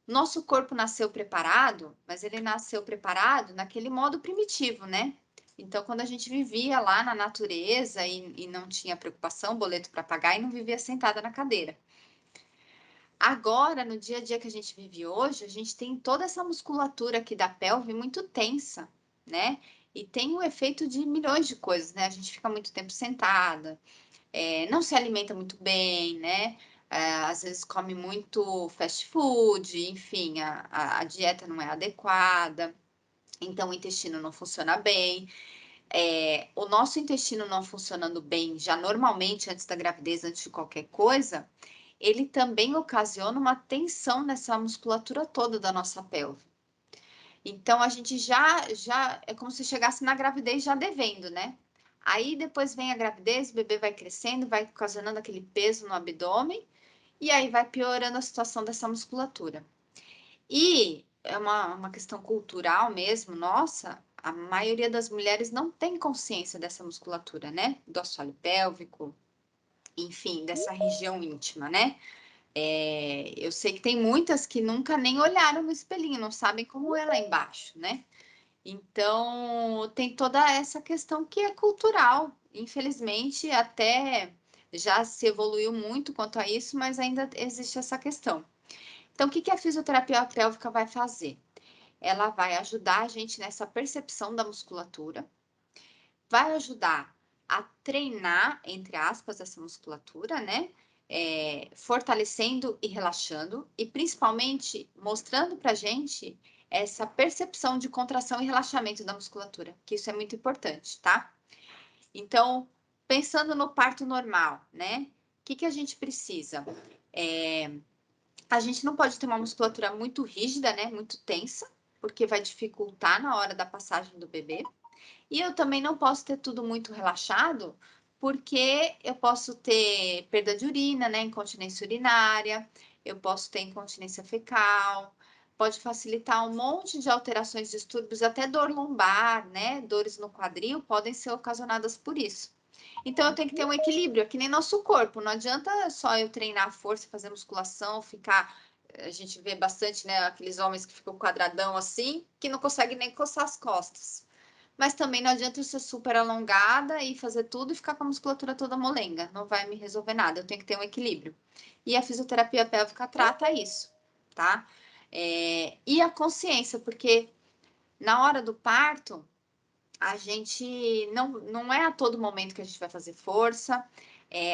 [SPEAKER 7] Nosso corpo nasceu preparado, mas ele nasceu preparado naquele modo primitivo, né? Então, quando a gente vivia lá na natureza e não tinha preocupação, boleto para pagar e não vivia sentada na cadeira. Agora, no dia a dia que a gente vive hoje, a gente tem toda essa musculatura aqui da pelve muito tensa, né? E tem o efeito de milhões de coisas, né? A gente fica muito tempo sentada, não se alimenta muito bem, né? Às vezes come muito fast food, enfim, a dieta não é adequada, então o intestino não funciona bem. O nosso intestino não funcionando bem, já normalmente antes da gravidez, antes de qualquer coisa, ele também ocasiona uma tensão nessa musculatura toda da nossa pelve. Então, a gente já é como se chegasse na gravidez já devendo, né? Aí, depois vem a gravidez, o bebê vai crescendo, vai ocasionando aquele peso no abdômen, e aí vai piorando a situação dessa musculatura. E é uma questão cultural mesmo, nossa, a maioria das mulheres não tem consciência dessa musculatura, né? Do assoalho pélvico, enfim, dessa região íntima, né? Eu sei que tem muitas que nunca nem olharam no espelhinho, não sabem como é lá embaixo, né? Então, tem toda essa questão que é cultural. Infelizmente, até já se evoluiu muito quanto a isso, mas ainda existe essa questão. Então, o que a fisioterapia pélvica vai fazer? Ela vai ajudar a gente nessa percepção da musculatura, vai ajudar a treinar, entre aspas, essa musculatura, né? Fortalecendo e relaxando, e principalmente mostrando pra gente essa percepção de contração e relaxamento da musculatura, que isso é muito importante, tá? Então, pensando no parto normal, né? O que a gente precisa? A gente não pode ter uma musculatura muito rígida, né? Muito tensa, porque vai dificultar na hora da passagem do bebê. E eu também não posso ter tudo muito relaxado, porque eu posso ter perda de urina, né? Incontinência urinária, eu posso ter incontinência fecal, pode facilitar um monte de alterações, distúrbios, até dor lombar, né? Dores no quadril podem ser ocasionadas por isso. Então, eu tenho que ter um equilíbrio, é que nem nosso corpo. Não adianta só eu treinar a força, fazer musculação, ficar... A gente vê bastante, né? Aqueles homens que ficam quadradão assim, que não conseguem nem coçar as costas. Mas também não adianta eu ser super alongada e fazer tudo e ficar com a musculatura toda molenga. Não vai me resolver nada. Eu tenho que ter um equilíbrio. E a fisioterapia pélvica trata isso, tá? E a consciência, porque na hora do parto, a gente não é a todo momento que a gente vai fazer força.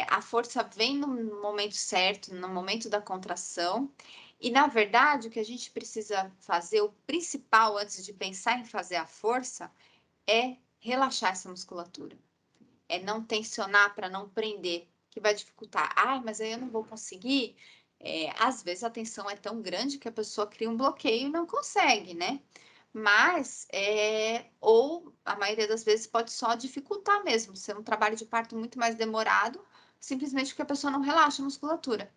[SPEAKER 7] A força vem no momento certo, no momento da contração. E, na verdade, o que a gente precisa fazer, o principal antes de pensar em fazer a força, é relaxar essa musculatura. É não tensionar para não prender, que vai dificultar. Mas aí eu não vou conseguir. Às vezes a tensão é tão grande que a pessoa cria um bloqueio e não consegue, né? Mas, ou a maioria das vezes pode só dificultar mesmo, ser um trabalho de parto muito mais demorado, simplesmente porque a pessoa não relaxa a musculatura.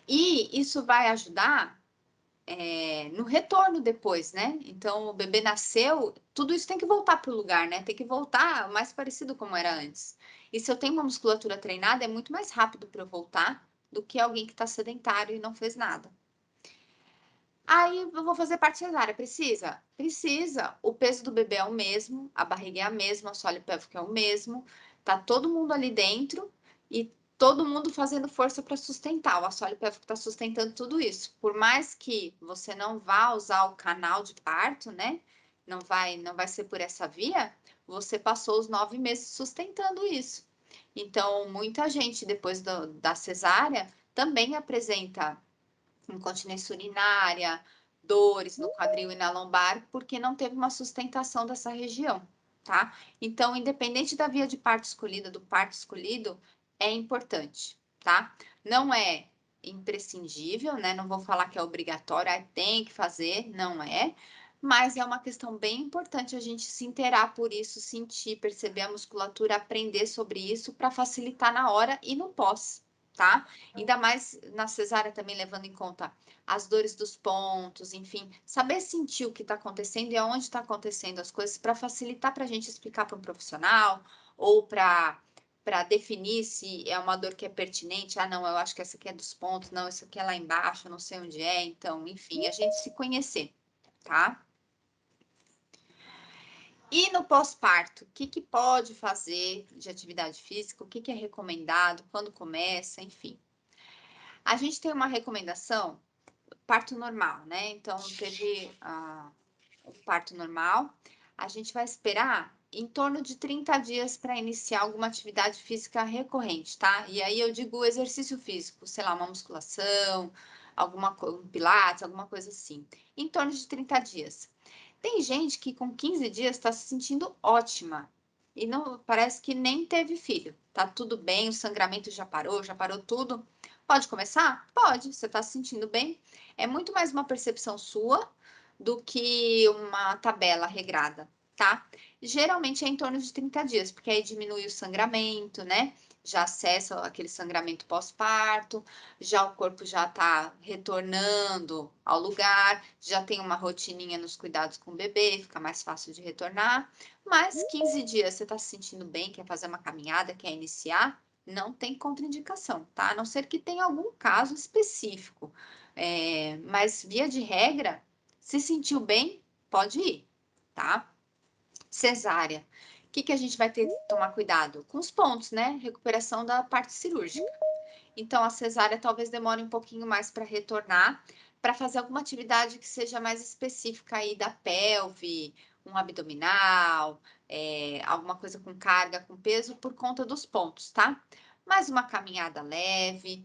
[SPEAKER 7] E isso vai ajudar no retorno depois, né? Então, o bebê nasceu, tudo isso tem que voltar para o lugar, né? Tem que voltar o mais parecido como era antes. E se eu tenho uma musculatura treinada, é muito mais rápido para eu voltar do que alguém que está sedentário e não fez nada. Aí, eu vou fazer parte cesárea, precisa? Precisa. O peso do bebê é o mesmo, a barriga é a mesma, o assoalho pélvico é o mesmo, tá todo mundo ali dentro e todo mundo fazendo força para sustentar. O assoalho pélvico está sustentando tudo isso. Por mais que você não vá usar o canal de parto, né? Não vai ser por essa via, você passou os 9 meses sustentando isso. Então, muita gente, depois da cesárea, também apresenta incontinência urinária, dores no quadril e na lombar, porque não teve uma sustentação dessa região, tá? Então, independente da via de parto escolhida, do parto escolhido, é importante, tá? Não é imprescindível, né? Não vou falar que é obrigatório, tem que fazer, não é. Mas é uma questão bem importante a gente se inteirar por isso, sentir, perceber a musculatura, aprender sobre isso para facilitar na hora e no pós, tá? Ainda mais na cesárea também levando em conta as dores dos pontos, enfim, saber sentir o que está acontecendo e aonde está acontecendo as coisas para facilitar para a gente explicar para um profissional ou para definir se é uma dor que é pertinente. Ah, não, eu acho que essa aqui é dos pontos, não, isso aqui é lá embaixo, eu não sei onde é. Então, enfim, a gente se conhecer, tá? E no pós-parto, o que pode fazer de atividade física, o que é recomendado, quando começa, enfim. A gente tem uma recomendação, parto normal, né? Então, teve o parto normal, a gente vai esperar em torno de 30 dias para iniciar alguma atividade física recorrente, tá? E aí eu digo exercício físico, sei lá, uma musculação, um pilates, alguma coisa assim. Em torno de 30 dias. Tem gente que com 15 dias está se sentindo ótima e não parece que nem teve filho. Tá tudo bem, o sangramento já parou tudo. Pode começar? Pode, você está se sentindo bem. É muito mais uma percepção sua do que uma tabela regrada, tá? Geralmente é em torno de 30 dias, porque aí diminui o sangramento, né? Já cessa aquele sangramento pós-parto, já o corpo já tá retornando ao lugar, já tem uma rotininha nos cuidados com o bebê, fica mais fácil de retornar. Mas 15 dias você tá se sentindo bem, quer fazer uma caminhada, quer iniciar, não tem contraindicação, tá? A não ser que tenha algum caso específico. Mas via de regra, se sentiu bem, pode ir, tá? Cesárea. O que a gente vai ter que tomar cuidado? Com os pontos, né? Recuperação da parte cirúrgica. Então, a cesárea talvez demore um pouquinho mais para retornar, para fazer alguma atividade que seja mais específica aí da pelve, um abdominal, alguma coisa com carga, com peso, por conta dos pontos, tá? Mais uma caminhada leve,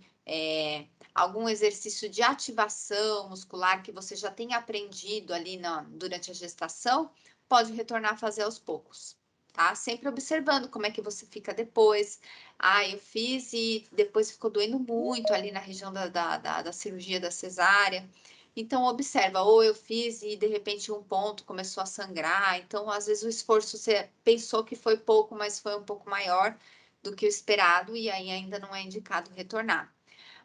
[SPEAKER 7] algum exercício de ativação muscular que você já tenha aprendido ali durante a gestação, pode retornar a fazer aos poucos, tá? Sempre observando como é que você fica depois. Ah, eu fiz e depois ficou doendo muito ali na região da cirurgia da cesárea. Então, observa, ou eu fiz e de repente um ponto começou a sangrar. Então, às vezes o esforço você pensou que foi pouco, mas foi um pouco maior do que o esperado e aí ainda não é indicado retornar.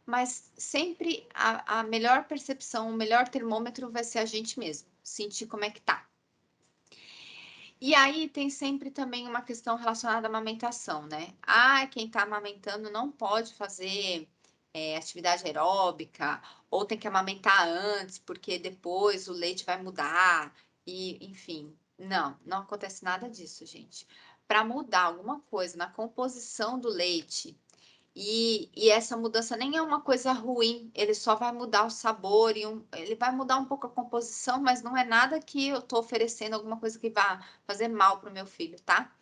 [SPEAKER 7] Mas sempre a melhor percepção, o melhor termômetro vai ser a gente mesmo, sentir como é que tá. E aí tem sempre também uma questão relacionada à amamentação, né? Quem tá amamentando não pode fazer atividade aeróbica, ou tem que amamentar antes, porque depois o leite vai mudar, e enfim. Não acontece nada disso, gente. Para mudar alguma coisa na composição do leite, e essa mudança nem é uma coisa ruim, ele só vai mudar o sabor ele vai mudar um pouco a composição, mas não é nada que eu estou oferecendo alguma coisa que vá fazer mal para o meu filho, tá?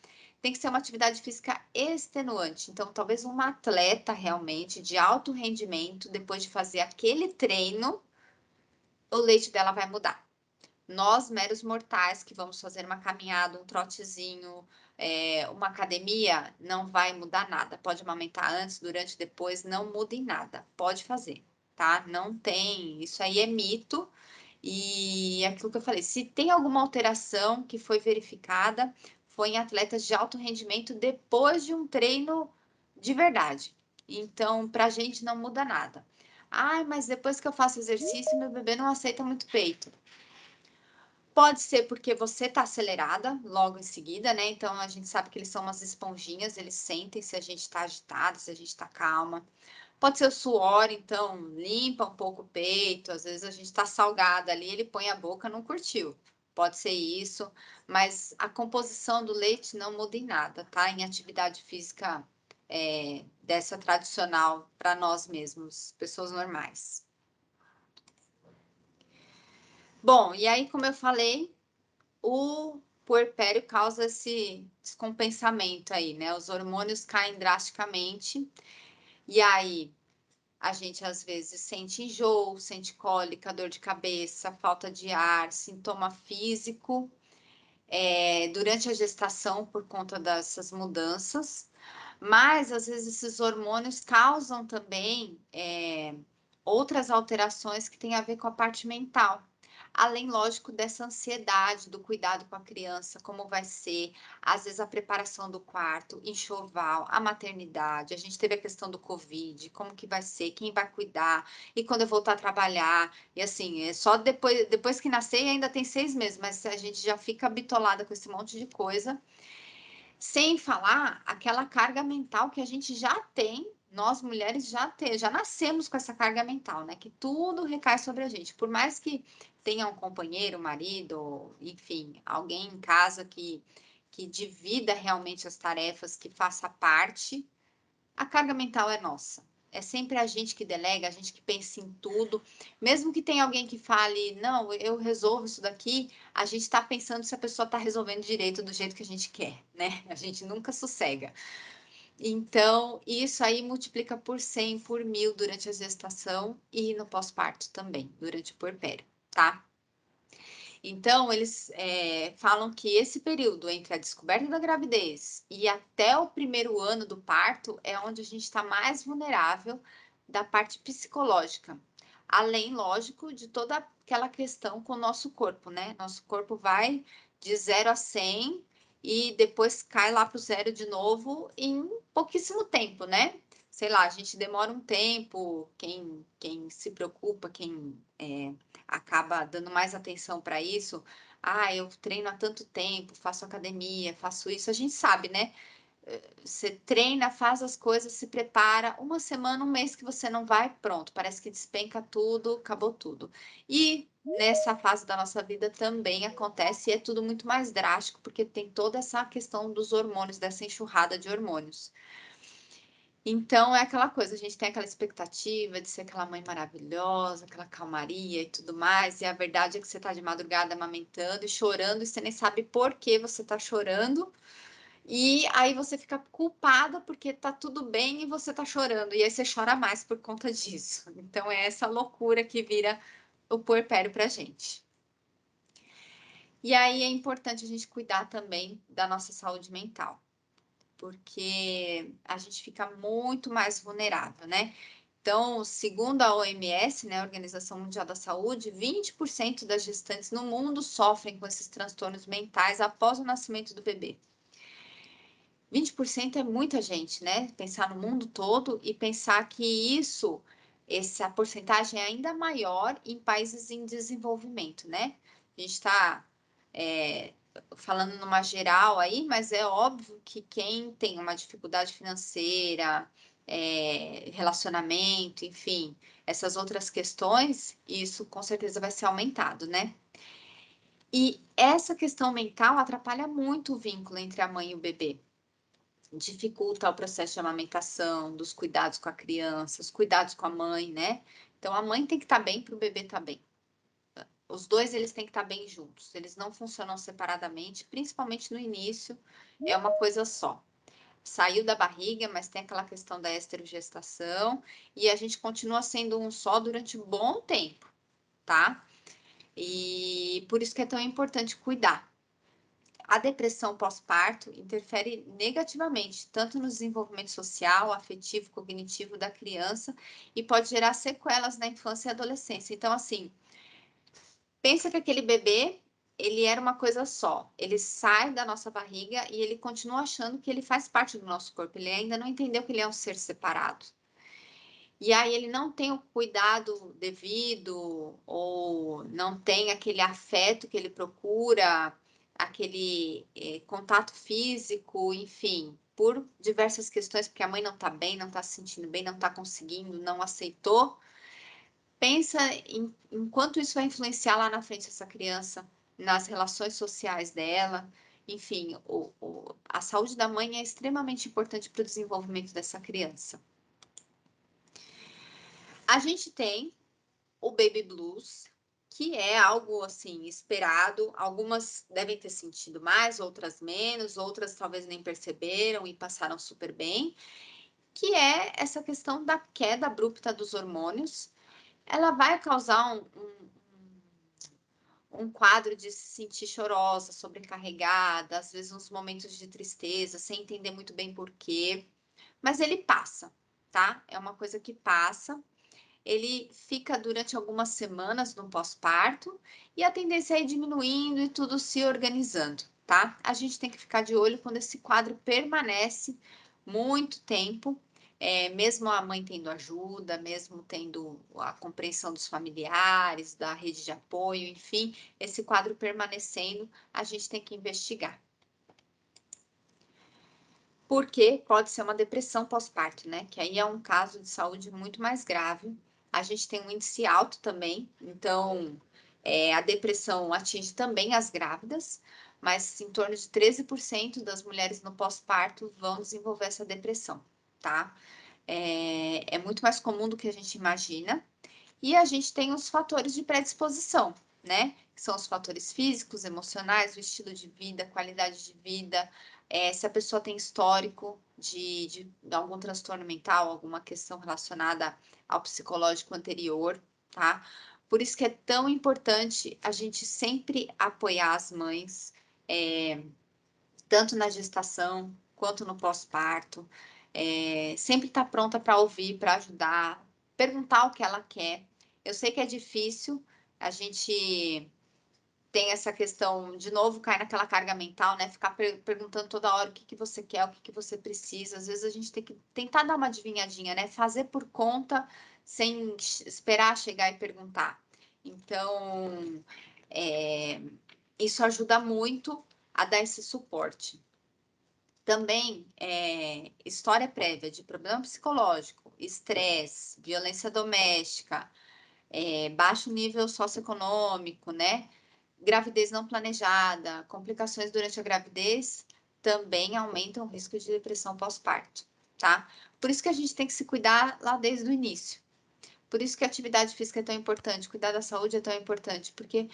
[SPEAKER 7] Tem que ser uma atividade física extenuante. Então, talvez uma atleta realmente de alto rendimento, depois de fazer aquele treino, o leite dela vai mudar. Nós, meros mortais, que vamos fazer uma caminhada, um trotezinho, uma academia, não vai mudar nada. Pode amamentar antes, durante, depois, não muda em nada. Pode fazer, tá? Não tem. Isso aí é mito. E aquilo que eu falei, se tem alguma alteração que foi verificada, foi em atletas de alto rendimento depois de um treino de verdade. Então, pra gente não muda nada. Mas depois que eu faço exercício, meu bebê não aceita muito peito. Pode ser porque você está acelerada logo em seguida, né? Então a gente sabe que eles são umas esponjinhas, eles sentem se a gente está agitada, se a gente está calma. Pode ser o suor, então limpa um pouco o peito. Às vezes a gente está salgada ali, ele põe a boca, não curtiu. Pode ser isso, mas a composição do leite não muda em nada, tá? Em atividade física dessa tradicional para nós mesmos, pessoas normais. Bom, e aí, como eu falei, o puerpério causa esse descompensamento aí, né? Os hormônios caem drasticamente e aí a gente às vezes sente enjoo, sente cólica, dor de cabeça, falta de ar, sintoma físico durante a gestação por conta dessas mudanças, Mas, às vezes, esses hormônios causam também outras alterações que têm a ver com a parte mental. Além, lógico, dessa ansiedade, do cuidado com a criança, como vai ser, às vezes a preparação do quarto, enxoval, a maternidade, a gente teve a questão do Covid, como que vai ser, quem vai cuidar, e quando eu voltar a trabalhar, e assim, é só depois que nascer ainda tem 6 meses, mas a gente já fica bitolada com esse monte de coisa, sem falar aquela carga mental que a gente já tem. Nós mulheres já nascemos com essa carga mental, né? Que tudo recai sobre a gente. Por mais que tenha um companheiro, um marido, enfim, alguém em casa que divida realmente as tarefas, que faça parte, a carga mental é nossa. É sempre a gente que delega, a gente que pensa em tudo. Mesmo que tenha alguém que fale, não, eu resolvo isso daqui, a gente está pensando se a pessoa está resolvendo direito do jeito que a gente quer, né? A gente nunca sossega. Então, isso aí multiplica por 100, por 1000 durante a gestação e no pós-parto também, durante o puerpério, tá? Então, eles falam que esse período entre a descoberta da gravidez e até o primeiro ano do parto é onde a gente está mais vulnerável da parte psicológica. Além, lógico, de toda aquela questão com o nosso corpo, né? Nosso corpo vai de 0 a 100 e depois cai lá para o 0 de novo em pouquíssimo tempo, né? Sei lá, a gente demora um tempo, quem se preocupa, quem acaba dando mais atenção para isso. Ah, eu treino há tanto tempo, faço academia, faço isso. A gente sabe, né? Você treina, faz as coisas, se prepara. Uma semana, um mês que você não vai, pronto. Parece que despenca tudo, acabou tudo. E nessa fase da nossa vida também acontece e é tudo muito mais drástico, porque tem toda essa questão dos hormônios, dessa enxurrada de hormônios. Então, é aquela coisa, a gente tem aquela expectativa de ser aquela mãe maravilhosa, aquela calmaria e tudo mais, e a verdade é que você tá de madrugada amamentando e chorando, e você nem sabe por que você tá chorando, e aí você fica culpada porque tá tudo bem e você tá chorando, e aí você chora mais por conta disso. Então, é essa loucura que vira o puerpério pra gente. E aí é importante a gente cuidar também da nossa saúde mental, porque a gente fica muito mais vulnerável, né? Então, segundo a OMS, né, a Organização Mundial da Saúde, 20% das gestantes no mundo sofrem com esses transtornos mentais após o nascimento do bebê. 20% é muita gente, né? Pensar no mundo todo e pensar que essa porcentagem é ainda maior em países em desenvolvimento, né? A gente está falando numa geral aí, mas é óbvio que quem tem uma dificuldade financeira, relacionamento, enfim, essas outras questões, isso com certeza vai ser aumentado, né? E essa questão mental atrapalha muito o vínculo entre a mãe e o bebê. Dificulta o processo de amamentação, dos cuidados com a criança, os cuidados com a mãe, né? Então, a mãe tem que estar bem para o bebê estar bem. Os dois, eles têm que estar bem juntos. Eles não funcionam separadamente, principalmente no início, é uma coisa só. Saiu da barriga, mas tem aquela questão da esterogestação, e a gente continua sendo um só durante um bom tempo, tá? E por isso que é tão importante cuidar. A depressão pós-parto interfere negativamente, tanto no desenvolvimento social, afetivo, cognitivo da criança, e pode gerar sequelas na infância e adolescência. Então, assim, pensa que aquele bebê, ele era uma coisa só. Ele sai da nossa barriga e ele continua achando que ele faz parte do nosso corpo. Ele ainda não entendeu que ele é um ser separado. E aí ele não tem o cuidado devido ou não tem aquele afeto que ele procura, aquele contato físico, enfim, por diversas questões, porque a mãe não está bem, não está se sentindo bem, não está conseguindo, não aceitou. Pensa em quanto isso vai influenciar lá na frente essa criança, nas relações sociais dela. Enfim, a saúde da mãe é extremamente importante para o desenvolvimento dessa criança. A gente tem o baby blues, que é algo assim esperado. Algumas devem ter sentido mais, outras menos, outras talvez nem perceberam e passaram super bem, que é essa questão da queda abrupta dos hormônios. Ela vai causar um quadro de se sentir chorosa, sobrecarregada, às vezes uns momentos de tristeza, sem entender muito bem por quê. mas ele passa, tá? É uma coisa que passa. Ele fica durante algumas semanas no pós-parto e a tendência é ir diminuindo e tudo se organizando, tá? A gente tem que ficar de olho quando esse quadro permanece muito tempo, mesmo a mãe tendo ajuda, mesmo tendo a compreensão dos familiares, da rede de apoio, enfim, esse quadro permanecendo, a gente tem que investigar. Porque pode ser uma depressão pós-parto, né? Que aí é um caso de saúde muito mais grave. A gente tem um índice alto também, então a depressão atinge também as grávidas, mas em torno de 13% das mulheres no pós-parto vão desenvolver essa depressão, tá? É muito mais comum do que a gente imagina. E a gente tem os fatores de predisposição, né? Que são os fatores físicos, emocionais, o estilo de vida, qualidade de vida, se a pessoa tem histórico de algum transtorno mental, alguma questão relacionada ao psicológico anterior, tá? Por isso que é tão importante a gente sempre apoiar as mães, tanto na gestação quanto no pós-parto, sempre estar pronta para ouvir, para ajudar, perguntar o que ela quer. Eu sei que é difícil, a gente tem essa questão, de novo, cai naquela carga mental, né? Ficar perguntando toda hora o que você quer, o que você precisa. Às vezes a gente tem que tentar dar uma adivinhadinha, né? Fazer por conta, sem esperar chegar e perguntar. Então, isso ajuda muito a dar esse suporte. Também, história prévia de problema psicológico, estresse, violência doméstica, baixo nível socioeconômico, né? Gravidez não planejada, complicações durante a gravidez, também aumentam o risco de depressão pós-parto, tá? Por isso que a gente tem que se cuidar lá desde o início. Por isso que a atividade física é tão importante, cuidar da saúde é tão importante, porque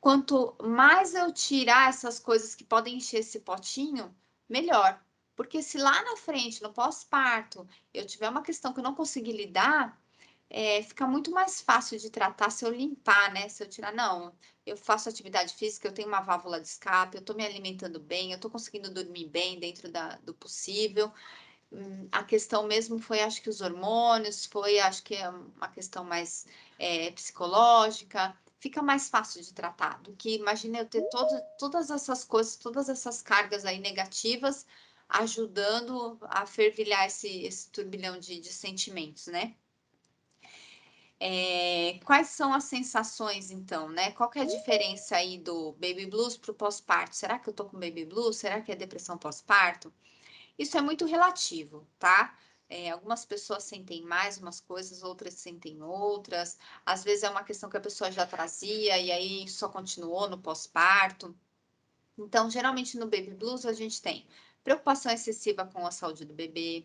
[SPEAKER 7] quanto mais eu tirar essas coisas que podem encher esse potinho, melhor. Porque se lá na frente, no pós-parto, eu tiver uma questão que eu não consegui lidar, fica muito mais fácil de tratar se eu limpar, né? Se eu tirar, não, eu faço atividade física, eu tenho uma válvula de escape, eu tô me alimentando bem, eu tô conseguindo dormir bem dentro do possível. A questão mesmo foi, acho que os hormônios, acho que é uma questão mais psicológica, fica mais fácil de tratar do que, imagina eu ter todas essas coisas, todas essas cargas aí negativas, ajudando a fervilhar esse turbilhão de sentimentos, né? Quais são as sensações, então, né? Qual que é a diferença aí do baby blues para o pós-parto? Será que eu tô com baby blues? Será que é depressão pós-parto? Isso é muito relativo, tá? Algumas pessoas sentem mais umas coisas, outras sentem outras. Às vezes é uma questão que a pessoa já trazia e aí só continuou no pós-parto. Então, geralmente no baby blues a gente tem preocupação excessiva com a saúde do bebê,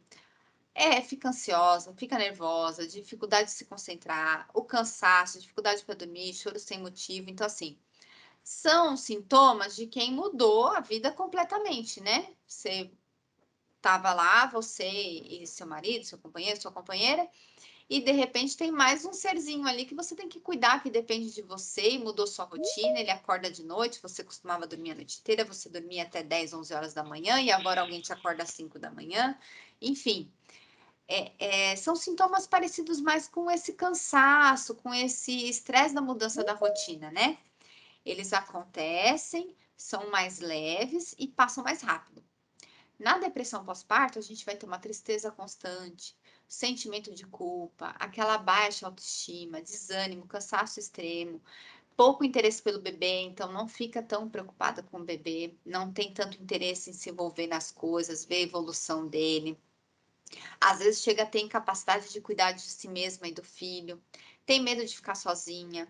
[SPEAKER 7] fica ansiosa, fica nervosa, dificuldade de se concentrar, o cansaço, dificuldade para dormir, choro sem motivo. Então, assim, são sintomas de quem mudou a vida completamente, né? Você estava lá, você e seu marido, seu companheiro, sua companheira, e de repente tem mais um serzinho ali que você tem que cuidar, que depende de você, e mudou sua rotina, ele acorda de noite, você costumava dormir a noite inteira, você dormia até 10, 11 horas da manhã, e agora alguém te acorda às 5 da manhã, enfim. São sintomas parecidos mais com esse cansaço, com esse estresse da mudança da rotina, né? Eles acontecem, são mais leves e passam mais rápido. Na depressão pós-parto, a gente vai ter uma tristeza constante, sentimento de culpa, aquela baixa autoestima, desânimo, cansaço extremo, pouco interesse pelo bebê, então não fica tão preocupada com o bebê, não tem tanto interesse em se envolver nas coisas, ver a evolução dele. Às vezes chega a ter incapacidade de cuidar de si mesma e do filho, tem medo de ficar sozinha,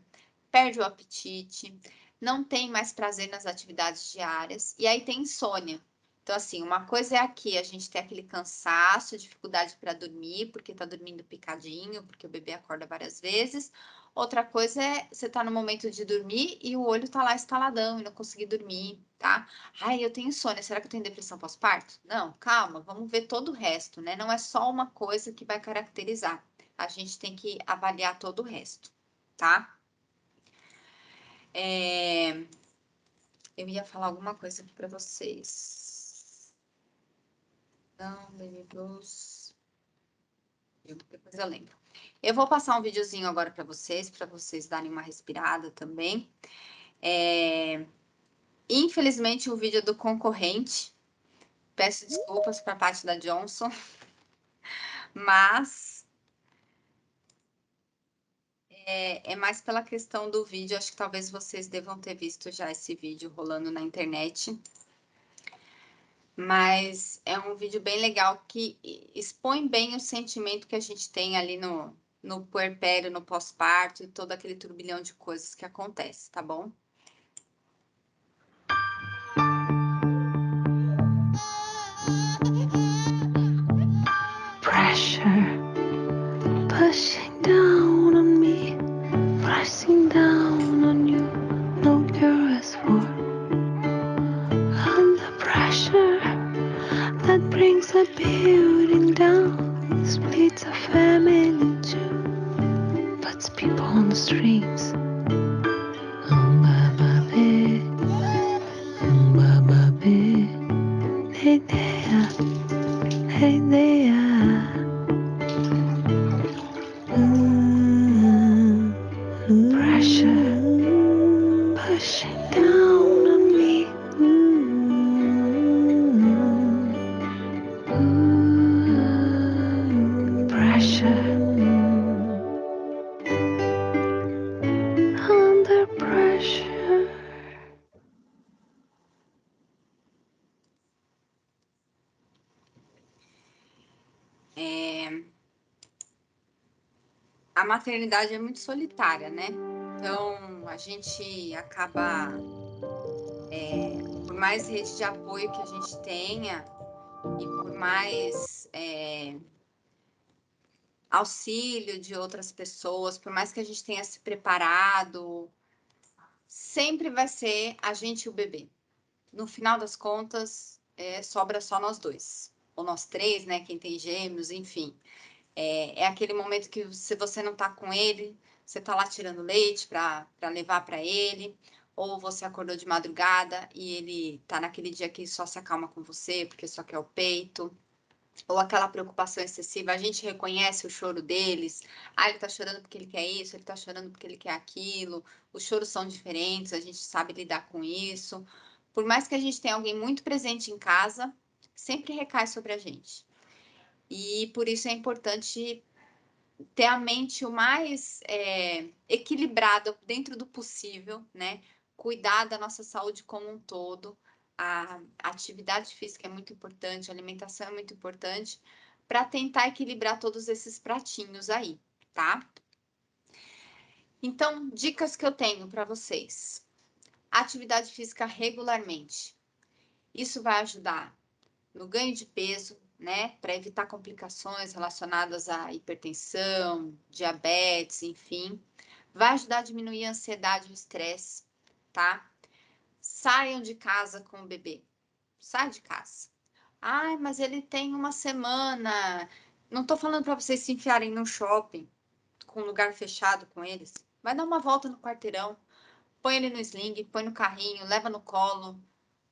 [SPEAKER 7] perde o apetite, não tem mais prazer nas atividades diárias, e aí tem insônia. Então, assim, uma coisa é aqui, a gente tem aquele cansaço, dificuldade para dormir, porque tá dormindo picadinho, porque o bebê acorda várias vezes. Outra coisa é você tá no momento de dormir e o olho tá lá estaladão e não conseguir dormir, tá? Ai, eu tenho insônia, será que eu tenho depressão pós-parto? Não, calma, vamos ver todo o resto, né? Não é só uma coisa que vai caracterizar. A gente tem que avaliar todo o resto, tá? Eu ia falar alguma coisa aqui para vocês. Não, baby blues. Depois eu lembro. Eu vou passar um videozinho agora para vocês darem uma respirada também. Infelizmente, o vídeo é do concorrente. Peço desculpas para a parte da Johnson, mas é mais pela questão do vídeo. Acho que talvez vocês devam ter visto já esse vídeo rolando na internet. Mas é um vídeo bem legal que expõe bem o sentimento que a gente tem ali no puerpério, no pós-parto e todo aquele turbilhão de coisas que acontece, tá bom?
[SPEAKER 9] Pressure pushing down on me, pressing down on you, no cure is for. Under pressure that brings a building down, splits a family in two, puts people on the streets. Hey there, hey there. Pressure pushing down on me. Pressure under pressure.
[SPEAKER 7] A maternidade é muito solitária, né? Então, a gente acaba, por mais rede de apoio que a gente tenha e por mais auxílio de outras pessoas, por mais que a gente tenha se preparado, sempre vai ser a gente e o bebê. No final das contas, sobra só nós dois. Ou nós três, né? Quem tem gêmeos, enfim. É aquele momento que se você não tá com ele, você tá lá tirando leite para levar para ele, ou você acordou de madrugada e ele tá naquele dia que só se acalma com você porque só quer o peito, ou aquela preocupação excessiva, a gente reconhece o choro deles, ele tá chorando porque ele quer isso, ele tá chorando porque ele quer aquilo, os choros são diferentes, a gente sabe lidar com isso. Por mais que a gente tenha alguém muito presente em casa, sempre recai sobre a gente. E por isso é importante ter a mente o mais equilibrada dentro do possível, né? Cuidar da nossa saúde como um todo. A atividade física é muito importante, a alimentação é muito importante, para tentar equilibrar todos esses pratinhos aí, tá? Então, dicas que eu tenho para vocês. Atividade física regularmente. Isso vai ajudar no ganho de peso, né, para evitar complicações relacionadas à hipertensão, diabetes, enfim. Vai ajudar a diminuir a ansiedade e o estresse, tá? Saiam de casa com o bebê. Sai de casa. Ai, mas ele tem uma semana. Não tô falando para vocês se enfiarem no shopping, com um lugar fechado com eles. Vai dar uma volta no quarteirão. Põe ele no sling, põe no carrinho, leva no colo.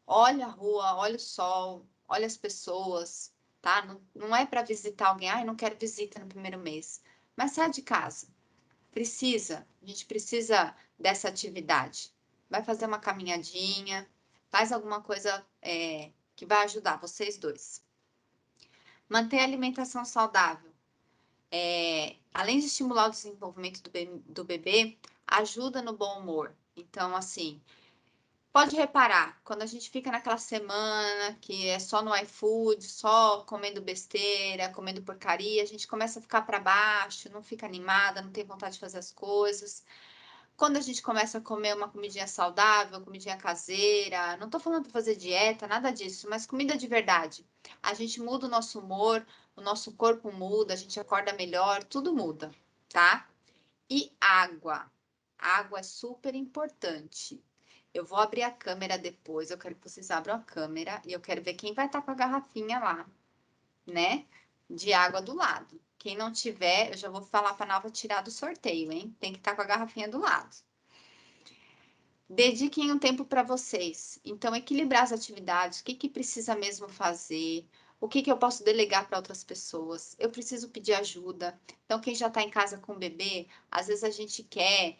[SPEAKER 7] Olha a rua, olha o sol, olha as pessoas, tá? Não é para visitar alguém, não quero visita no primeiro mês. Mas sai de casa. A gente precisa dessa atividade. Vai fazer uma caminhadinha, faz alguma coisa que vai ajudar vocês dois. Manter a alimentação saudável. Além de estimular o desenvolvimento do bebê, ajuda no bom humor. Então, assim, pode reparar, quando a gente fica naquela semana que é só no iFood, só comendo besteira, comendo porcaria, a gente começa a ficar para baixo, não fica animada, não tem vontade de fazer as coisas. Quando a gente começa a comer uma comidinha saudável, comidinha caseira, não tô falando para fazer dieta, nada disso, mas comida de verdade. A gente muda o nosso humor, o nosso corpo muda, a gente acorda melhor, tudo muda, tá? E água. Água é super importante. Eu vou abrir a câmera depois, eu quero que vocês abram a câmera e eu quero ver quem vai estar com a garrafinha lá, né? De água do lado. Quem não tiver, eu já vou falar para a Nova tirar do sorteio, hein? Tem que estar com a garrafinha do lado. Dediquem um tempo para vocês. Então, equilibrar as atividades, o que precisa mesmo fazer, O que que eu posso delegar para outras pessoas? Eu preciso pedir ajuda. Então, quem já está em casa com o bebê, às vezes a gente quer,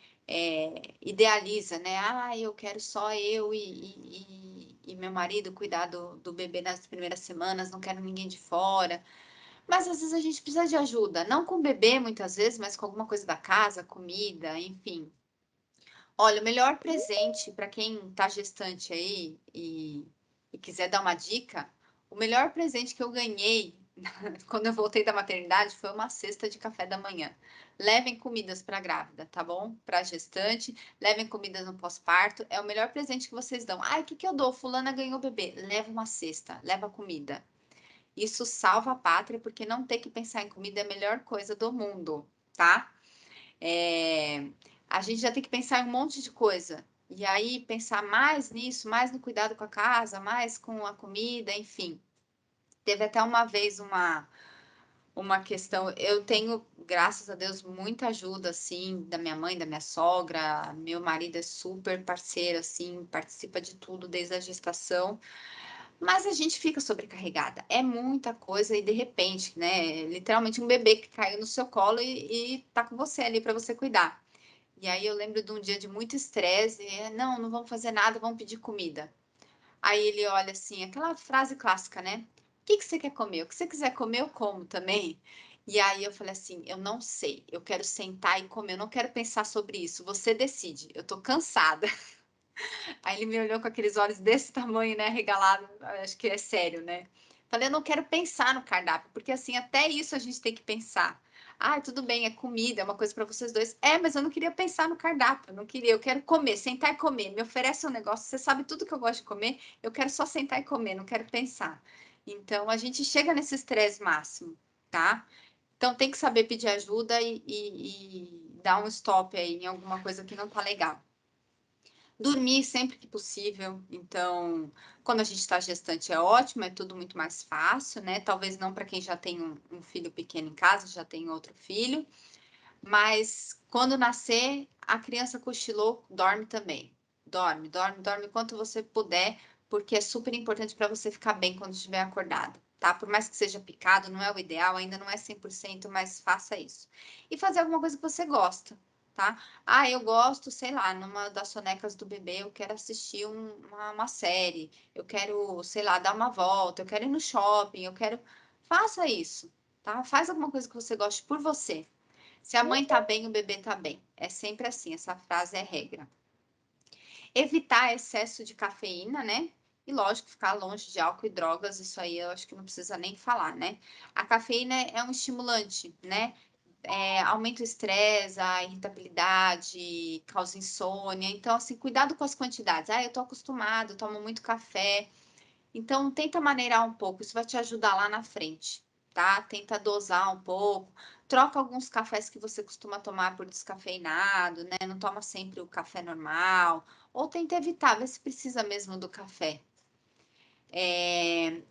[SPEAKER 7] idealiza, né? Ah, eu quero só eu e meu marido cuidar do bebê nas primeiras semanas, não quero ninguém de fora. Mas às vezes a gente precisa de ajuda, não com o bebê muitas vezes, mas com alguma coisa da casa, comida, enfim. Olha, o melhor presente para quem está gestante aí e quiser dar uma dica, o melhor presente que eu ganhei quando eu voltei da maternidade foi uma cesta de café da manhã. Levem comidas para a grávida, tá bom? Para a gestante, levem comidas no pós-parto. É o melhor presente que vocês dão. Ah, o que que eu dou? Fulana ganhou bebê. Leva uma cesta, leva comida. Isso salva a pátria, porque não ter que pensar em comida é a melhor coisa do mundo, tá? A gente já tem que pensar em um monte de coisa. E aí, pensar mais nisso, mais no cuidado com a casa, mais com a comida, enfim. Teve até uma vez uma questão. Eu tenho, graças a Deus, muita ajuda, assim, da minha mãe, da minha sogra. Meu marido é super parceiro, assim, participa de tudo desde a gestação. Mas a gente fica sobrecarregada. É muita coisa e de repente, né? Literalmente um bebê que caiu no seu colo e tá com você ali para você cuidar. E aí eu lembro de um dia de muito estresse, não vamos fazer nada, vamos pedir comida. Aí ele olha assim, aquela frase clássica, né? O que que você quer comer? O que você quiser comer, eu como também. E aí eu falei assim, eu não sei, eu quero sentar e comer, eu não quero pensar sobre isso, você decide, eu tô cansada. Aí ele me olhou com aqueles olhos desse tamanho, né, regalado, acho que é sério, né? Falei, eu não quero pensar no cardápio, porque assim, até isso a gente tem que pensar. Ah, tudo bem, é comida, é uma coisa para vocês dois. É, mas eu não queria pensar no cardápio, eu não queria, eu quero comer, sentar e comer. Me oferece um negócio, você sabe tudo que eu gosto de comer, eu quero só sentar e comer, não quero pensar. Então, a gente chega nesse estresse máximo, tá? Então, tem que saber pedir ajuda e dar um stop aí em alguma coisa que não tá legal. Dormir sempre que possível. Então, quando a gente está gestante é ótimo, é tudo muito mais fácil, né? Talvez não para quem já tem um filho pequeno em casa, já tem outro filho. Mas quando nascer, a criança cochilou, dorme também. Dorme, dorme, dorme quanto você puder, porque é super importante para você ficar bem quando estiver acordado, tá? Por mais que seja picado, não é o ideal, ainda não é 100%, mas faça isso. E fazer alguma coisa que você gosta, tá? Ah, eu gosto, sei lá, numa das sonecas do bebê, eu quero assistir uma série, eu quero, sei lá, dar uma volta, eu quero ir no shopping, eu quero. Faça isso, tá? Faz alguma coisa que você goste por você. Se a mãe tá bem, o bebê tá bem. É sempre assim, essa frase é regra. Evitar excesso de cafeína, né? E lógico, ficar longe de álcool e drogas, isso aí eu acho que não precisa nem falar, né? A cafeína é um estimulante, né? Aumenta o estresse, a irritabilidade, causa insônia. Então, assim, cuidado com as quantidades. Ah, eu tô acostumado, tomo muito café. Então, tenta maneirar um pouco, isso vai te ajudar lá na frente, tá? Tenta dosar um pouco. Troca alguns cafés que você costuma tomar por descafeinado, né? Não toma sempre o café normal. Ou tenta evitar, vê se precisa mesmo do café.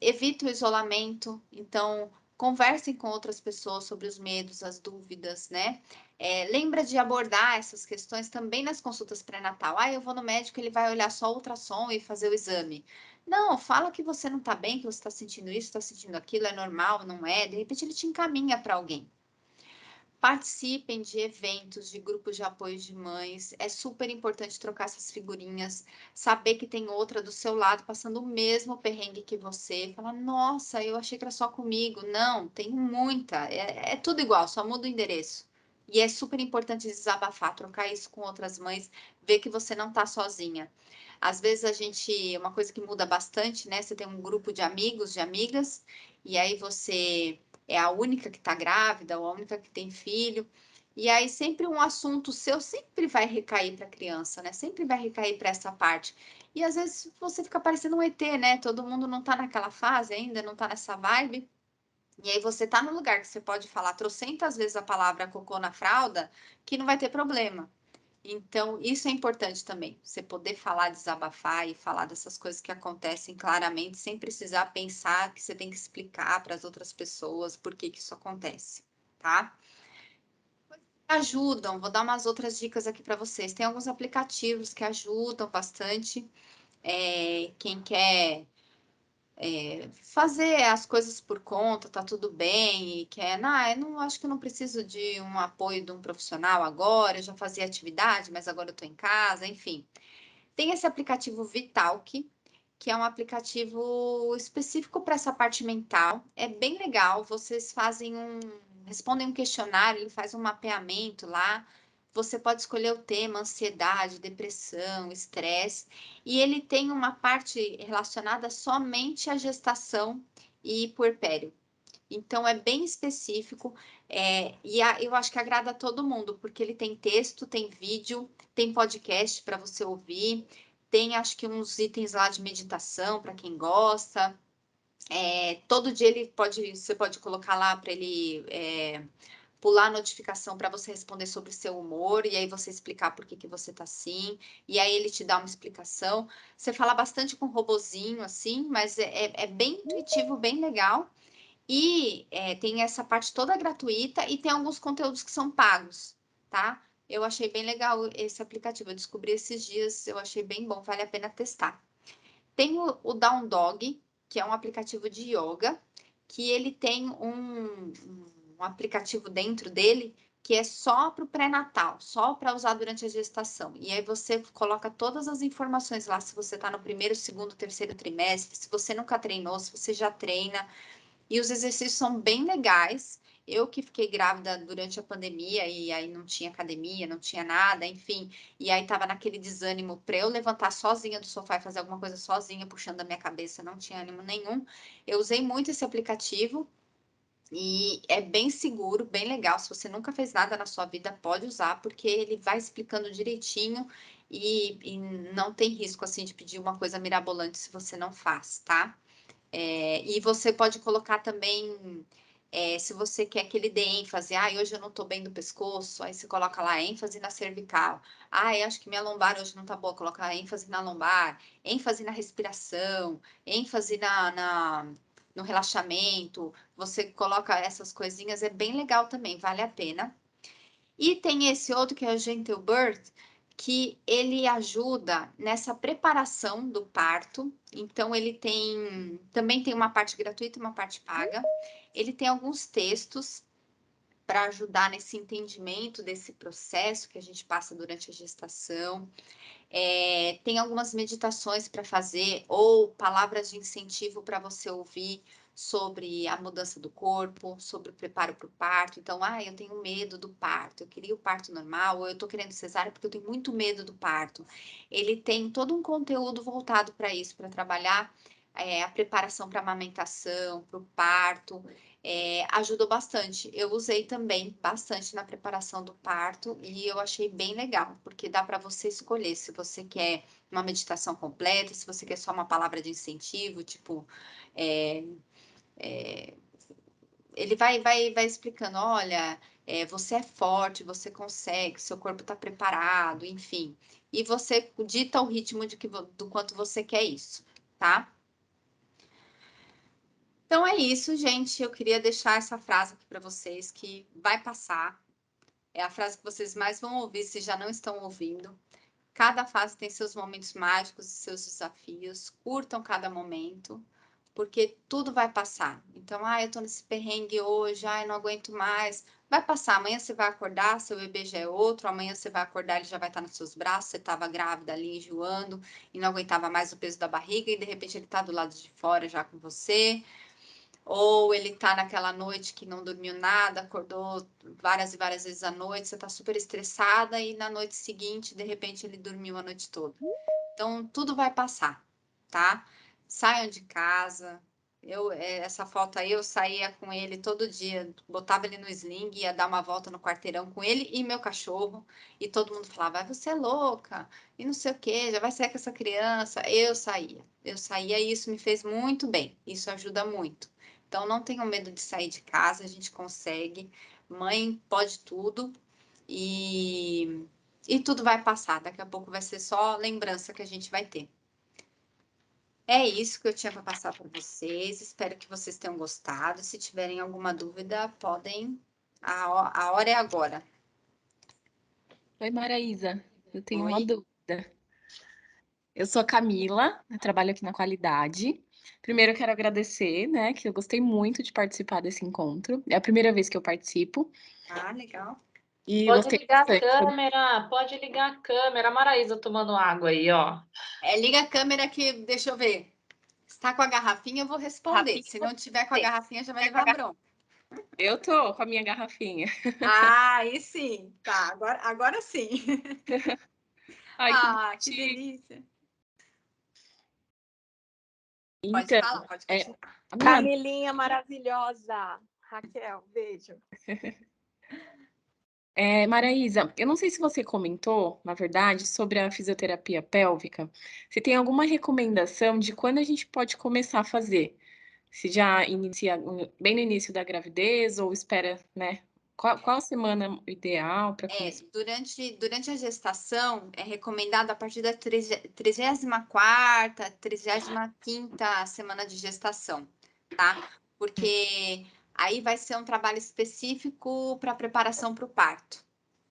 [SPEAKER 7] Evita o isolamento, então conversem com outras pessoas sobre os medos, as dúvidas, né? Lembra de abordar essas questões também nas consultas pré-natal. Ah, eu vou no médico, ele vai olhar só o ultrassom e fazer o exame. Não, fala que você não tá bem, que você está sentindo isso, está sentindo aquilo, é normal, não é? De repente ele te encaminha para alguém. Participem de eventos, de grupos de apoio de mães. É super importante trocar essas figurinhas, saber que tem outra do seu lado passando o mesmo perrengue que você. Falar, nossa, eu achei que era só comigo. Não, tem muita. É tudo igual, só muda o endereço. E é super importante desabafar, trocar isso com outras mães, ver que você não tá sozinha. Às vezes uma coisa que muda bastante, né? Você tem um grupo de amigos, de amigas, e aí você é a única que está grávida, ou a única que tem filho. E aí sempre um assunto seu sempre vai recair para a criança, né? Sempre vai recair para essa parte. E às vezes você fica parecendo um ET, né? Todo mundo não está naquela fase ainda, não está nessa vibe. E aí você está no lugar que você pode falar trocentas vezes a palavra cocô na fralda, que não vai ter problema. Então, isso é importante também, você poder falar, desabafar e falar dessas coisas que acontecem claramente, sem precisar pensar que você tem que explicar para as outras pessoas por que isso acontece, tá? Ajudam, vou dar umas outras dicas aqui para vocês. Tem alguns aplicativos que ajudam bastante. Quem quer fazer as coisas por conta, tá tudo bem, e quer, eu não acho que eu não preciso de um apoio de um profissional agora, eu já fazia atividade, mas agora eu tô em casa, enfim. Tem esse aplicativo Vitalk, que é um aplicativo específico para essa parte mental. É bem legal, vocês respondem um questionário, ele faz um mapeamento lá. Você pode escolher o tema, ansiedade, depressão, estresse, e ele tem uma parte relacionada somente à gestação e puerpério. Então, é bem específico, eu acho que agrada a todo mundo, porque ele tem texto, tem vídeo, tem podcast para você ouvir, tem acho que uns itens lá de meditação para quem gosta. Todo dia você pode colocar lá para ele pular a notificação para você responder sobre o seu humor, e aí você explicar por que você tá assim, e aí ele te dá uma explicação. Você fala bastante com o robozinho, assim, mas é bem intuitivo, bem legal. E tem essa parte toda gratuita e tem alguns conteúdos que são pagos, tá? Eu achei bem legal esse aplicativo. Eu descobri esses dias, eu achei bem bom, vale a pena testar. Tem o Down Dog, que é um aplicativo de yoga, que ele tem um aplicativo dentro dele que é só para o pré-natal, só para usar durante a gestação. E aí você coloca todas as informações lá, se você está no primeiro, segundo, terceiro trimestre, se você nunca treinou, se você já treina. E os exercícios são bem legais. Eu que fiquei grávida durante a pandemia e aí não tinha academia, não tinha nada, enfim. E aí tava naquele desânimo para eu levantar sozinha do sofá e fazer alguma coisa sozinha, puxando a minha cabeça, não tinha ânimo nenhum. Eu usei muito esse aplicativo e é bem seguro, bem legal. Se você nunca fez nada na sua vida, pode usar, porque ele vai explicando direitinho e não tem risco assim de pedir uma coisa mirabolante se você não faz, tá? E você pode colocar também, se você quer que ele dê ênfase, hoje eu não tô bem do pescoço, aí você coloca lá ênfase na cervical. Eu acho que minha lombar hoje não tá boa, coloca ênfase na lombar, ênfase na respiração, ênfase no relaxamento. Você coloca essas coisinhas, é bem legal também, vale a pena. E tem esse outro que é o Gentle Birth, que ele ajuda nessa preparação do parto. Então, ele também tem uma parte gratuita e uma parte paga. Ele tem alguns textos para ajudar nesse entendimento desse processo que a gente passa durante a gestação. Tem algumas meditações para fazer ou palavras de incentivo para você ouvir sobre a mudança do corpo, sobre o preparo para o parto. Então, eu tenho medo do parto, eu queria o parto normal, ou eu estou querendo cesárea porque eu tenho muito medo do parto. Ele tem todo um conteúdo voltado para isso, para trabalhar a preparação para a amamentação, para o parto. Ajudou bastante. Eu usei também bastante na preparação do parto e eu achei bem legal, porque dá para você escolher se você quer uma meditação completa, se você quer só uma palavra de incentivo, tipo, ele vai explicando, olha, você é forte, você consegue, seu corpo está preparado, enfim. E você dita o ritmo do quanto você quer isso, tá? Então é isso, gente. Eu queria deixar essa frase aqui para vocês, que vai passar. É a frase que vocês mais vão ouvir se já não estão ouvindo. Cada fase tem seus momentos mágicos e seus desafios. Curtam cada momento, porque tudo vai passar. Então, eu tô nesse perrengue hoje, não aguento mais. Vai passar. Amanhã você vai acordar, seu bebê já é outro. Amanhã você vai acordar, ele já vai estar nos seus braços. Você estava grávida ali, enjoando e não aguentava mais o peso da barriga e de repente ele está do lado de fora já com você. Ou ele tá naquela noite que não dormiu nada, acordou várias e várias vezes à noite, você tá super estressada e na noite seguinte, de repente, ele dormiu a noite toda. Então, tudo vai passar, tá? Saiam de casa. Essa foto aí, eu saía com ele todo dia, botava ele no sling, ia dar uma volta no quarteirão com ele e meu cachorro, e todo mundo falava, você é louca, e não sei o quê, já vai sair com essa criança. Eu saía e isso me fez muito bem, isso ajuda muito. Então, não tenham medo de sair de casa, a gente consegue. Mãe pode tudo e tudo vai passar. Daqui a pouco vai ser só lembrança que a gente vai ter. É isso que eu tinha para passar para vocês. Espero que vocês tenham gostado. Se tiverem alguma dúvida, podem. A hora é agora.
[SPEAKER 10] Oi, Maraísa. Eu tenho uma
[SPEAKER 7] Oi.
[SPEAKER 10] dúvida. Eu sou a Camila, eu trabalho aqui na Qualidade. Primeiro eu quero agradecer, né, que eu gostei muito de participar desse encontro. É a primeira vez que eu participo
[SPEAKER 7] Ah, legal.
[SPEAKER 10] e
[SPEAKER 1] Pode
[SPEAKER 10] gostei
[SPEAKER 1] ligar a
[SPEAKER 10] bastante.
[SPEAKER 1] câmera, pode ligar a câmera. A Maraísa tomando água aí, ó.
[SPEAKER 7] Liga a câmera que, deixa eu ver. Se tá com a garrafinha, eu vou responder. Se não tiver com a garrafinha, já vai levar bronca.
[SPEAKER 10] Eu tô com a minha garrafinha.
[SPEAKER 7] Ah, aí sim. Tá, agora sim.
[SPEAKER 10] Ai,
[SPEAKER 7] Que delícia. Pode
[SPEAKER 10] Então,
[SPEAKER 7] falar, pode continuar.
[SPEAKER 10] a minha
[SPEAKER 11] Camilinha maravilhosa. Raquel, beijo.
[SPEAKER 10] Maraísa, eu não sei se você comentou, na verdade, sobre a fisioterapia pélvica. Você tem alguma recomendação de quando a gente pode começar a fazer? Se já inicia bem no início da gravidez ou espera, né? Qual a semana ideal para começar?
[SPEAKER 7] Durante a gestação, é recomendado a partir da 34ª, 35ª semana de gestação, tá? Porque aí vai ser um trabalho específico para preparação para o parto,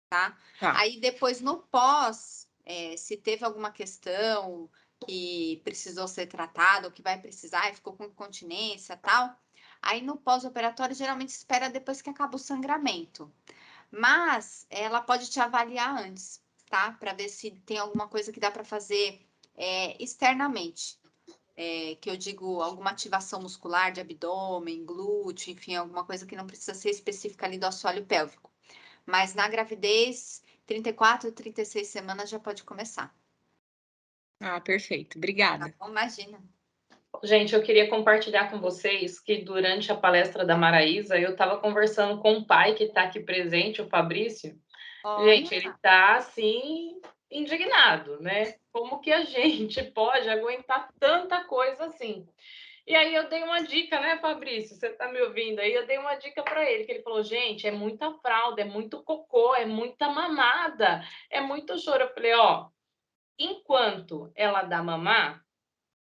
[SPEAKER 7] tá?
[SPEAKER 10] Tá.
[SPEAKER 7] Aí depois, no pós, se teve alguma questão que precisou ser tratada, ou que vai precisar, e ficou com incontinência e tal, aí no pós-operatório, geralmente espera depois que acaba o sangramento. Mas ela pode te avaliar antes, tá? Para ver se tem alguma coisa que dá para fazer externamente. Que eu digo alguma ativação muscular de abdômen, glúteo, enfim, alguma coisa que não precisa ser específica ali do assoalho pélvico. Mas na gravidez, 34, 36 semanas já pode começar.
[SPEAKER 10] Ah, perfeito. Obrigada.
[SPEAKER 7] Tá bom? Imagina.
[SPEAKER 1] Gente, eu queria compartilhar com vocês que durante a palestra da Maraísa, eu estava conversando com um pai que está aqui presente, o Fabrício. Gente, ele está, assim, indignado, né? Como que a gente pode aguentar tanta coisa assim? E aí eu dei uma dica, né, Fabrício? Você está me ouvindo aí? Eu dei uma dica para ele, que ele falou, gente, é muita fralda, é muito cocô, é muita mamada, é muito choro. Eu falei, ó, enquanto ela dá mamar,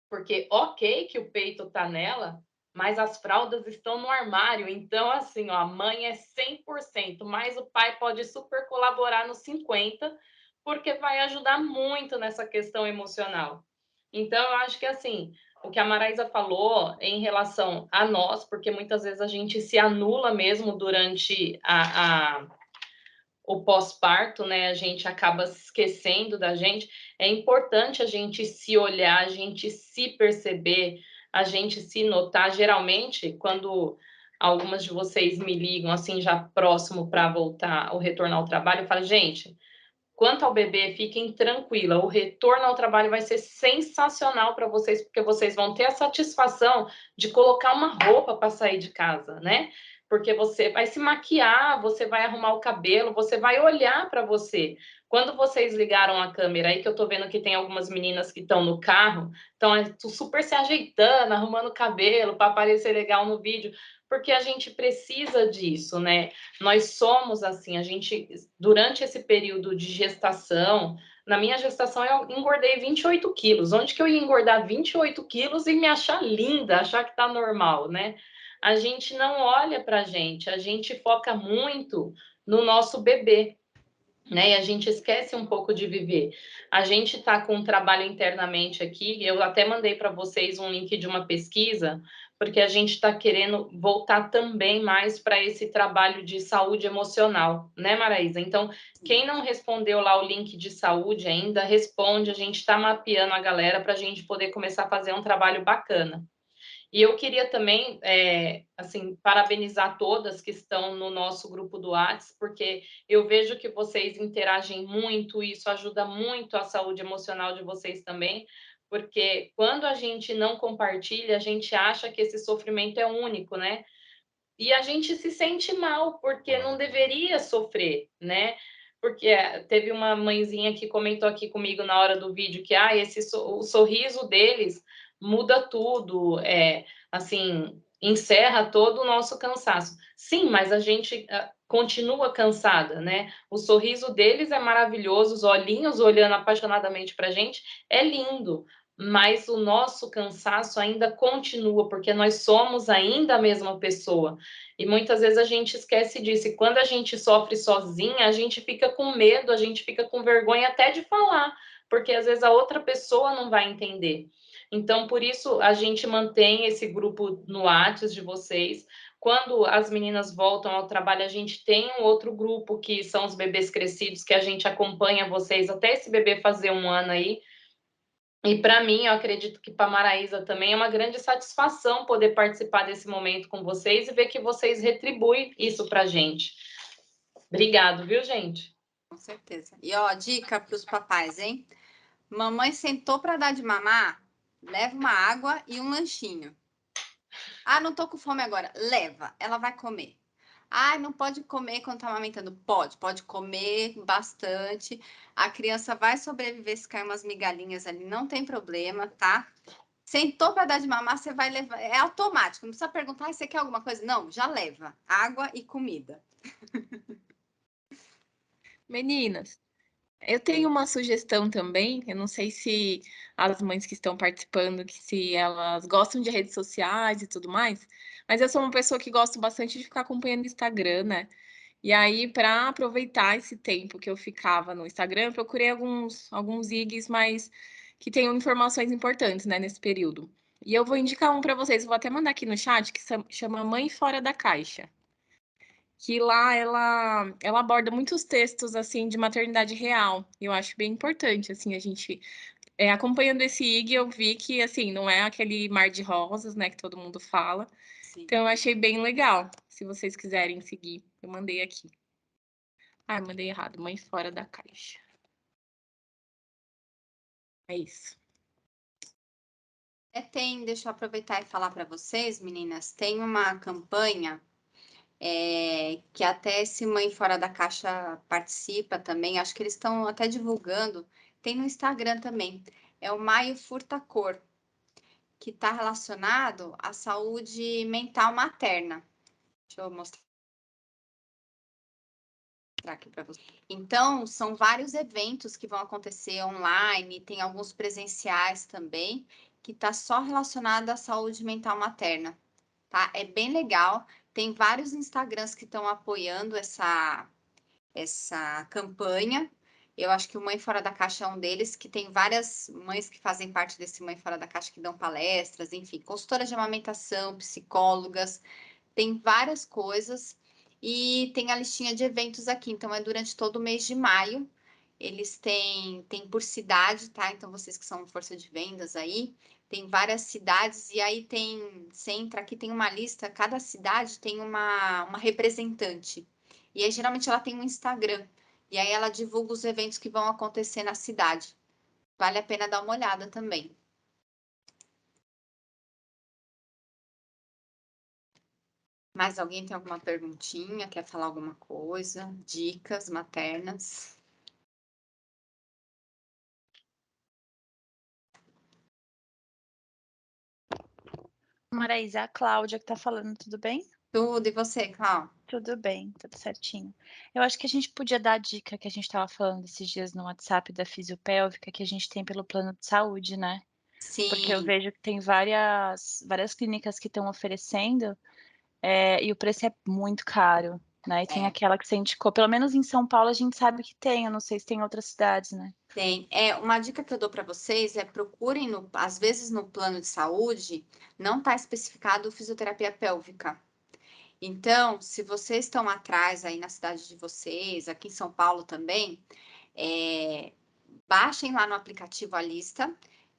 [SPEAKER 1] porque ok que o peito tá nela, mas as fraldas estão no armário. Então, assim, ó, a mãe é 100%, mas o pai pode super colaborar no 50%, porque vai ajudar muito nessa questão emocional. Então, eu acho que, assim, o que a Maraísa falou em relação a nós, porque muitas vezes a gente se anula mesmo durante o pós-parto, né? A gente acaba se esquecendo da gente. É importante a gente se olhar, a gente se perceber, a gente se notar. Geralmente, quando algumas de vocês me ligam, assim, já próximo para voltar, o retorno ao trabalho, eu falo, gente, quanto ao bebê, fiquem tranquila, o retorno ao trabalho vai ser sensacional para vocês, porque vocês vão ter a satisfação de colocar uma roupa para sair de casa, né? Porque você vai se maquiar, você vai arrumar o cabelo, você vai olhar para você. Quando vocês ligaram a câmera aí, que eu tô vendo que tem algumas meninas que estão no carro, estão super se ajeitando, arrumando o cabelo para aparecer legal no vídeo, porque a gente precisa disso, né? Nós somos assim, a gente, durante esse período de gestação, na minha gestação eu engordei 28 quilos. Onde que eu ia engordar 28 quilos e me achar linda, achar que tá normal, né? A gente não olha pra gente, a gente foca muito no nosso bebê, né? E a gente esquece um pouco de viver. A gente está com um trabalho internamente aqui, eu até mandei para vocês um link de uma pesquisa, porque a gente está querendo voltar também mais para esse trabalho de saúde emocional, né, Maraísa? Então, quem não respondeu lá o link de saúde ainda, responde, a gente está mapeando a galera para a gente poder começar a fazer um trabalho bacana. E eu queria também, assim, parabenizar todas que estão no nosso grupo do WhatsApp, porque eu vejo que vocês interagem muito, isso ajuda muito a saúde emocional de vocês também, porque quando a gente não compartilha, a gente acha que esse sofrimento é único, né? E a gente se sente mal, porque não deveria sofrer, né? Porque teve uma mãezinha que comentou aqui comigo na hora do vídeo que o sorriso deles muda tudo, assim, encerra todo o nosso cansaço. Sim, mas a gente continua cansada, né? O sorriso deles é maravilhoso, os olhinhos olhando apaixonadamente para a gente é lindo, mas o nosso cansaço ainda continua, porque nós somos ainda a mesma pessoa. E muitas vezes a gente esquece disso. E quando a gente sofre sozinha, a gente fica com medo, a gente fica com vergonha até de falar, porque às vezes a outra pessoa não vai entender. Então, por isso, a gente mantém esse grupo no Whats de vocês. Quando as meninas voltam ao trabalho, a gente tem um outro grupo, que são os bebês crescidos, que a gente acompanha vocês até esse bebê fazer 1 ano aí. E para mim, eu acredito que para a Maraísa também é uma grande satisfação poder participar desse momento com vocês e ver que vocês retribuem isso para a gente. Obrigado, viu, gente?
[SPEAKER 7] Com certeza. E ó, dica para os papais, hein? Mamãe sentou para dar de mamar, leva uma água e um lanchinho. Ah, não tô com fome agora. Leva, ela vai comer. Ah, não pode comer quando tá amamentando. Pode comer bastante. A criança vai sobreviver se cair umas migalhinhas ali, não tem problema, tá? Sentou para dar de mamar, você vai levar. É automático, não precisa perguntar, você quer alguma coisa? Não, já leva. Água e comida.
[SPEAKER 10] Meninas, eu tenho uma sugestão também. Eu não sei se as mães que estão participando, que se elas gostam de redes sociais e tudo mais, mas eu sou uma pessoa que gosto bastante de ficar acompanhando o Instagram, né? E aí, para aproveitar esse tempo que eu ficava no Instagram, eu procurei alguns IGs mais que tenham informações importantes, né, nesse período. E eu vou indicar um para vocês, vou até mandar aqui no chat, que chama Mãe Fora da Caixa. Que lá ela aborda muitos textos assim de maternidade real. Eu acho bem importante assim a gente acompanhando esse IG, eu vi que assim não é aquele mar de rosas, né, que todo mundo fala.
[SPEAKER 7] Sim.
[SPEAKER 10] Então eu achei bem legal. Se vocês quiserem seguir, eu mandei aqui. Ah, mandei errado. Mãe Fora da Caixa. É isso.
[SPEAKER 7] Deixa eu aproveitar e falar para vocês, meninas, tem uma campanha que até esse Mãe Fora da Caixa participa também, acho que eles estão até divulgando, tem no Instagram também, é o Maio Furta Cor, que está relacionado à saúde mental materna. Deixa eu mostrar aqui para vocês. Então, são vários eventos que vão acontecer online, tem alguns presenciais também, que está só relacionado à saúde mental materna, tá? É bem legal. Tem vários Instagrams que estão apoiando essa campanha. Eu acho que o Mãe Fora da Caixa é um deles, que tem várias mães que fazem parte desse Mãe Fora da Caixa, que dão palestras, enfim, consultoras de amamentação, psicólogas, tem várias coisas. E tem a listinha de eventos aqui, então é durante todo o mês de maio. Eles têm por cidade, tá? Então vocês que são força de vendas aí, tem várias cidades, e aí você entra aqui, tem uma lista, cada cidade tem uma representante. E aí, geralmente, ela tem um Instagram. E aí, ela divulga os eventos que vão acontecer na cidade. Vale a pena dar uma olhada também. Mais alguém tem alguma perguntinha? Quer falar alguma coisa? Dicas maternas?
[SPEAKER 12] Maraísa, a Cláudia que tá falando, tudo bem?
[SPEAKER 7] Tudo, e você, Cláudia?
[SPEAKER 12] Tudo bem, tudo certinho. Eu acho que a gente podia dar a dica que a gente estava falando esses dias no WhatsApp da fisiopélvica que a gente tem pelo plano de saúde, né?
[SPEAKER 7] Sim.
[SPEAKER 12] Porque eu vejo que tem várias clínicas que estão oferecendo e o preço é muito caro, né? E tem aquela que você indicou, pelo menos em São Paulo a gente sabe que tem, eu não sei se tem em outras cidades, né?
[SPEAKER 7] Tem. Uma dica que eu dou para vocês é procurem, às vezes no plano de saúde, não está especificado fisioterapia pélvica. Então, se vocês estão atrás aí na cidade de vocês, aqui em São Paulo também, baixem lá no aplicativo a lista,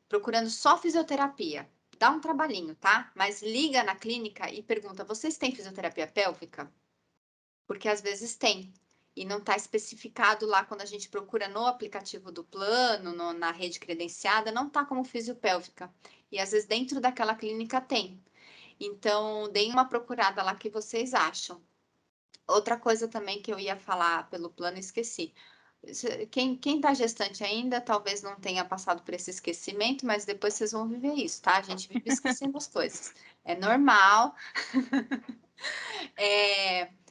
[SPEAKER 7] procurando só fisioterapia. Dá um trabalhinho, tá? Mas liga na clínica e pergunta: vocês têm fisioterapia pélvica? Porque às vezes tem. E não está especificado lá quando a gente procura no aplicativo do plano, na rede credenciada, não está como fisiopélvica. E às vezes dentro daquela clínica tem. Então, deem uma procurada lá que vocês acham. Outra coisa também que eu ia falar pelo plano, esqueci. Quem tá gestante ainda, talvez não tenha passado por esse esquecimento, mas depois vocês vão viver isso, tá? A gente vive esquecendo as coisas. É normal.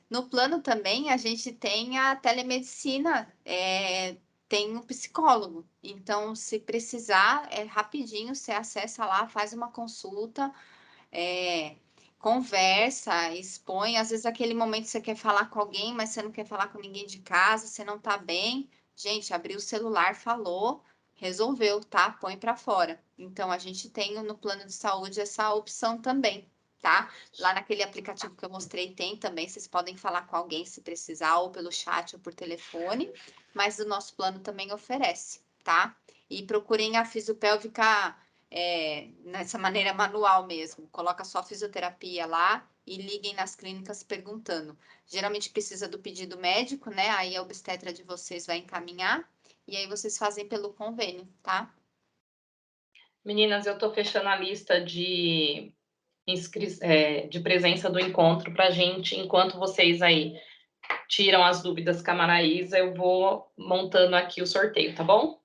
[SPEAKER 7] No plano também, a gente tem a telemedicina, tem um psicólogo. Então, se precisar, rapidinho, você acessa lá, faz uma consulta, conversa, expõe. Às vezes, aquele momento você quer falar com alguém, mas você não quer falar com ninguém de casa, você não tá bem. Gente, abriu o celular, falou, resolveu, tá? Põe para fora. Então, a gente tem no plano de saúde essa opção também, tá? Lá naquele aplicativo que eu mostrei tem também, vocês podem falar com alguém se precisar, ou pelo chat ou por telefone, mas o nosso plano também oferece, tá? E procurem a fisiopélvica nessa maneira manual mesmo. Coloca só fisioterapia lá e liguem nas clínicas perguntando. Geralmente precisa do pedido médico, né? Aí a obstetra de vocês vai encaminhar e aí vocês fazem pelo convênio, tá?
[SPEAKER 1] Meninas, eu tô fechando a lista de presença do encontro pra gente, enquanto vocês aí tiram as dúvidas com a Maraísa, eu vou montando aqui o sorteio, tá bom?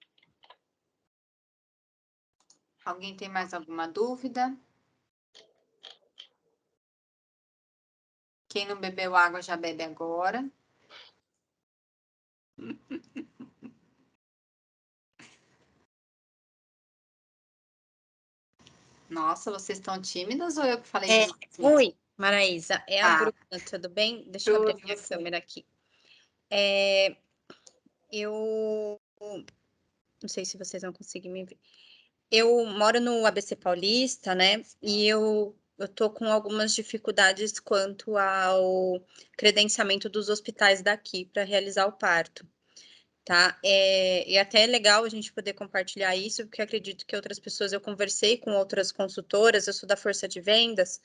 [SPEAKER 7] Alguém tem mais alguma dúvida? Quem não bebeu água já bebe agora. Nossa, vocês estão tímidas ou eu que falei demais mesmo?
[SPEAKER 13] Oi, Maraísa, é a
[SPEAKER 7] Ah,
[SPEAKER 13] Bruna, tudo bem? Deixa eu abrir a minha
[SPEAKER 7] tudo.
[SPEAKER 13] câmera aqui. Eu não sei se vocês vão conseguir me ver. Eu moro no ABC Paulista, né? E eu tô com algumas dificuldades quanto ao credenciamento dos hospitais daqui para realizar o parto, tá? E até é legal a gente poder compartilhar isso, porque eu acredito que outras pessoas, eu conversei com outras consultoras, eu sou da Força de Vendas,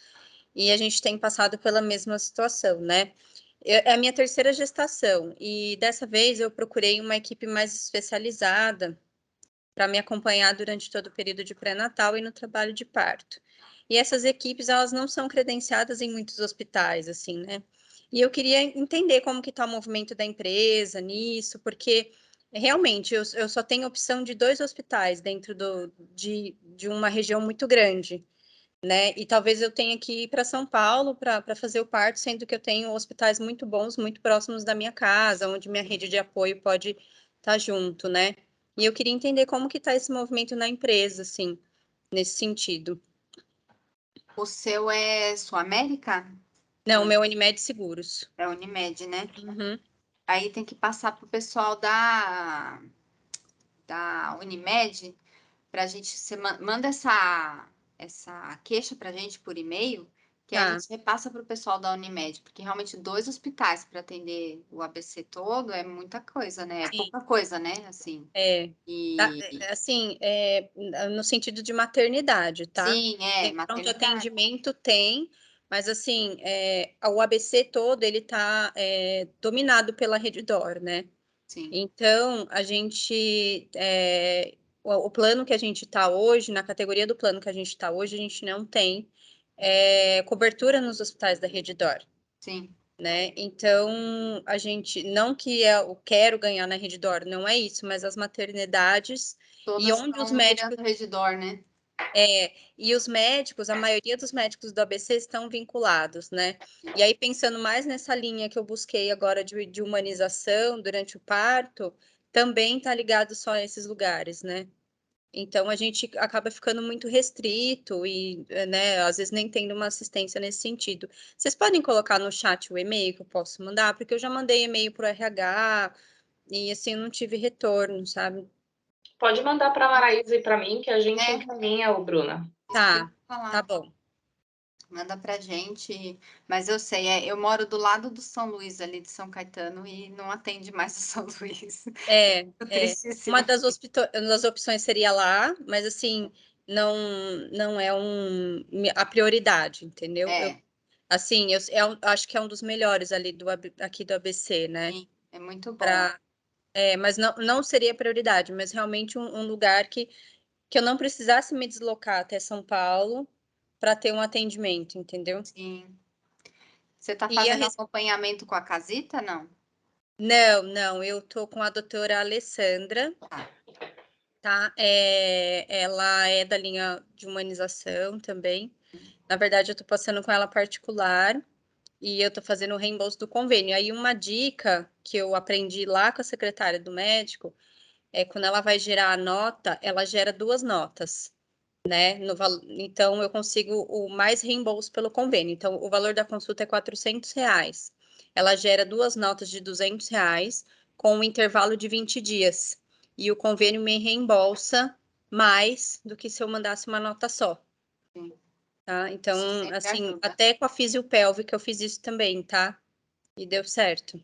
[SPEAKER 13] e a gente tem passado pela mesma situação, né? É a minha terceira gestação, e dessa vez eu procurei uma equipe mais especializada para me acompanhar durante todo o período de pré-natal e no trabalho de parto. E essas equipes, elas não são credenciadas em muitos hospitais, assim, né? E eu queria entender como que está o movimento da empresa nisso, porque realmente eu só tenho opção de 2 hospitais dentro de uma região muito grande, né? E talvez eu tenha que ir para São Paulo para fazer o parto, sendo que eu tenho hospitais muito bons, muito próximos da minha casa, onde minha rede de apoio pode estar junto, né? E eu queria entender como que está esse movimento na empresa, assim, nesse sentido.
[SPEAKER 7] O seu é Sul América?
[SPEAKER 13] Não, o meu Unimed Seguros.
[SPEAKER 7] É Unimed, né?
[SPEAKER 13] Uhum.
[SPEAKER 7] Aí tem que passar pro pessoal da Unimed para a gente. Você manda essa queixa para a gente por e-mail, que aí a
[SPEAKER 13] Tá.
[SPEAKER 7] gente repassa para o pessoal da Unimed, porque realmente 2 hospitais para atender o ABC todo é muita coisa, né? É
[SPEAKER 13] Sim.
[SPEAKER 7] pouca coisa, né? Assim.
[SPEAKER 13] Assim, no sentido de maternidade, tá?
[SPEAKER 7] Sim,
[SPEAKER 13] Tem pronto
[SPEAKER 7] maternidade.
[SPEAKER 13] atendimento, tem, mas assim, o ABC todo, ele tá dominado pela Redditor, né?
[SPEAKER 7] Sim.
[SPEAKER 13] Então, a gente, o plano que a gente está hoje, na categoria do plano que a gente está hoje, a gente não tem cobertura nos hospitais da Redditor.
[SPEAKER 7] Sim.
[SPEAKER 13] Né? Então, a gente, não que eu quero ganhar na Redditor, não é isso, mas as maternidades
[SPEAKER 7] Todas
[SPEAKER 13] e onde os
[SPEAKER 7] estão
[SPEAKER 13] médicos...
[SPEAKER 7] mirando Redditor, né?
[SPEAKER 13] E os médicos, a maioria dos médicos do ABC estão vinculados, né? E aí, pensando mais nessa linha que eu busquei agora de humanização durante o parto, também está ligado só a esses lugares, né? Então, a gente acaba ficando muito restrito e, né, às vezes nem tendo uma assistência nesse sentido. Vocês podem colocar no chat o e-mail que eu posso mandar? Porque eu já mandei e-mail para o RH e, assim, eu não tive retorno, sabe?
[SPEAKER 1] Pode mandar para a Maraísa e para mim, que a gente encaminha, Bruna.
[SPEAKER 13] Tá bom.
[SPEAKER 7] Manda pra gente, mas eu sei, eu moro do lado do São Luís, ali de São Caetano, e não atende mais o São Luís.
[SPEAKER 13] Uma das opções seria lá, mas assim, não é a prioridade, entendeu? Assim, eu acho que é um dos melhores ali aqui do ABC, né?
[SPEAKER 7] Sim, é muito bom.
[SPEAKER 13] Mas não seria prioridade, mas realmente um lugar que eu não precisasse me deslocar até São Paulo para ter um atendimento, entendeu?
[SPEAKER 7] Sim. Você está fazendo acompanhamento com a Casita, não?
[SPEAKER 13] Não, eu tô com a doutora Alessandra, tá? Ela é da linha de humanização também. Na verdade, eu tô passando com ela particular e eu tô fazendo o reembolso do convênio. Aí, uma dica que eu aprendi lá com a secretária do médico é quando ela vai gerar a nota, ela gera 2 notas, né? Então, eu consigo o mais reembolso pelo convênio. Então, o valor da consulta é R$400. Ela gera 2 notas de R$200 com um intervalo de 20 dias. e o convênio me reembolsa mais do que se eu mandasse uma nota só.
[SPEAKER 7] Sim.
[SPEAKER 13] Tá? Então,
[SPEAKER 7] Isso sempre
[SPEAKER 13] assim,
[SPEAKER 7] ajuda.
[SPEAKER 13] até com a fisiopélvica eu fiz isso também, tá? E deu certo.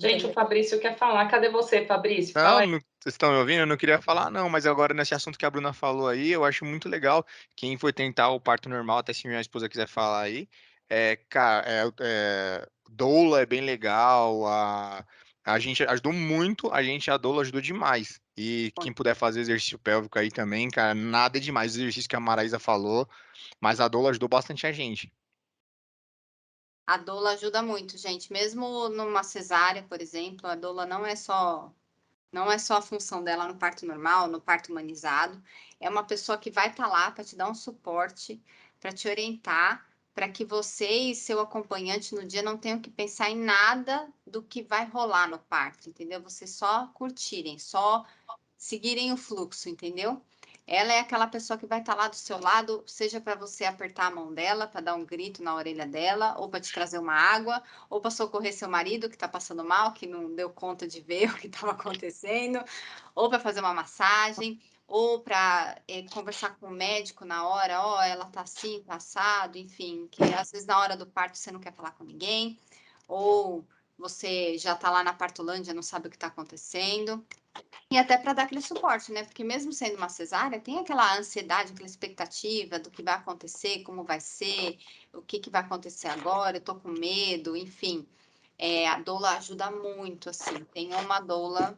[SPEAKER 1] Gente, o Fabrício quer falar. Cadê você, Fabrício?
[SPEAKER 14] Não,
[SPEAKER 1] Fala aí.
[SPEAKER 14] vocês estão me ouvindo? Eu não queria falar, não, mas agora nesse assunto que a Bruna falou aí, eu acho muito legal. Quem for tentar o parto normal, até se minha esposa quiser falar aí, cara, doula é bem legal, a gente ajudou muito, a doula ajudou demais. E quem puder fazer exercício pélvico aí também, cara, nada é demais. O exercício que a Maraísa falou, mas a doula ajudou bastante a gente.
[SPEAKER 7] A doula ajuda muito, gente. Mesmo numa cesárea, por exemplo, a doula não é só a função dela no parto normal, no parto humanizado. É uma pessoa que vai estar lá para te dar um suporte, para te orientar, para que você e seu acompanhante no dia não tenham que pensar em nada do que vai rolar no parto, entendeu? Vocês só curtirem, só seguirem o fluxo, entendeu? Ela é aquela pessoa que vai estar lá do seu lado, seja para você apertar a mão dela, para dar um grito na orelha dela, ou para te trazer uma água, ou para socorrer seu marido que está passando mal, que não deu conta de ver o que estava acontecendo, ou para fazer uma massagem, ou para conversar com o médico na hora, ó, ela tá assim, passado, enfim, que às vezes na hora do parto você não quer falar com ninguém, ou você já está lá na partulândia, não sabe o que está acontecendo. E até para dar aquele suporte, né? Porque mesmo sendo uma cesárea, tem aquela ansiedade, aquela expectativa do que vai acontecer, como vai ser, o que vai acontecer agora, eu tô com medo, enfim. A doula ajuda muito, assim. Tem uma doula,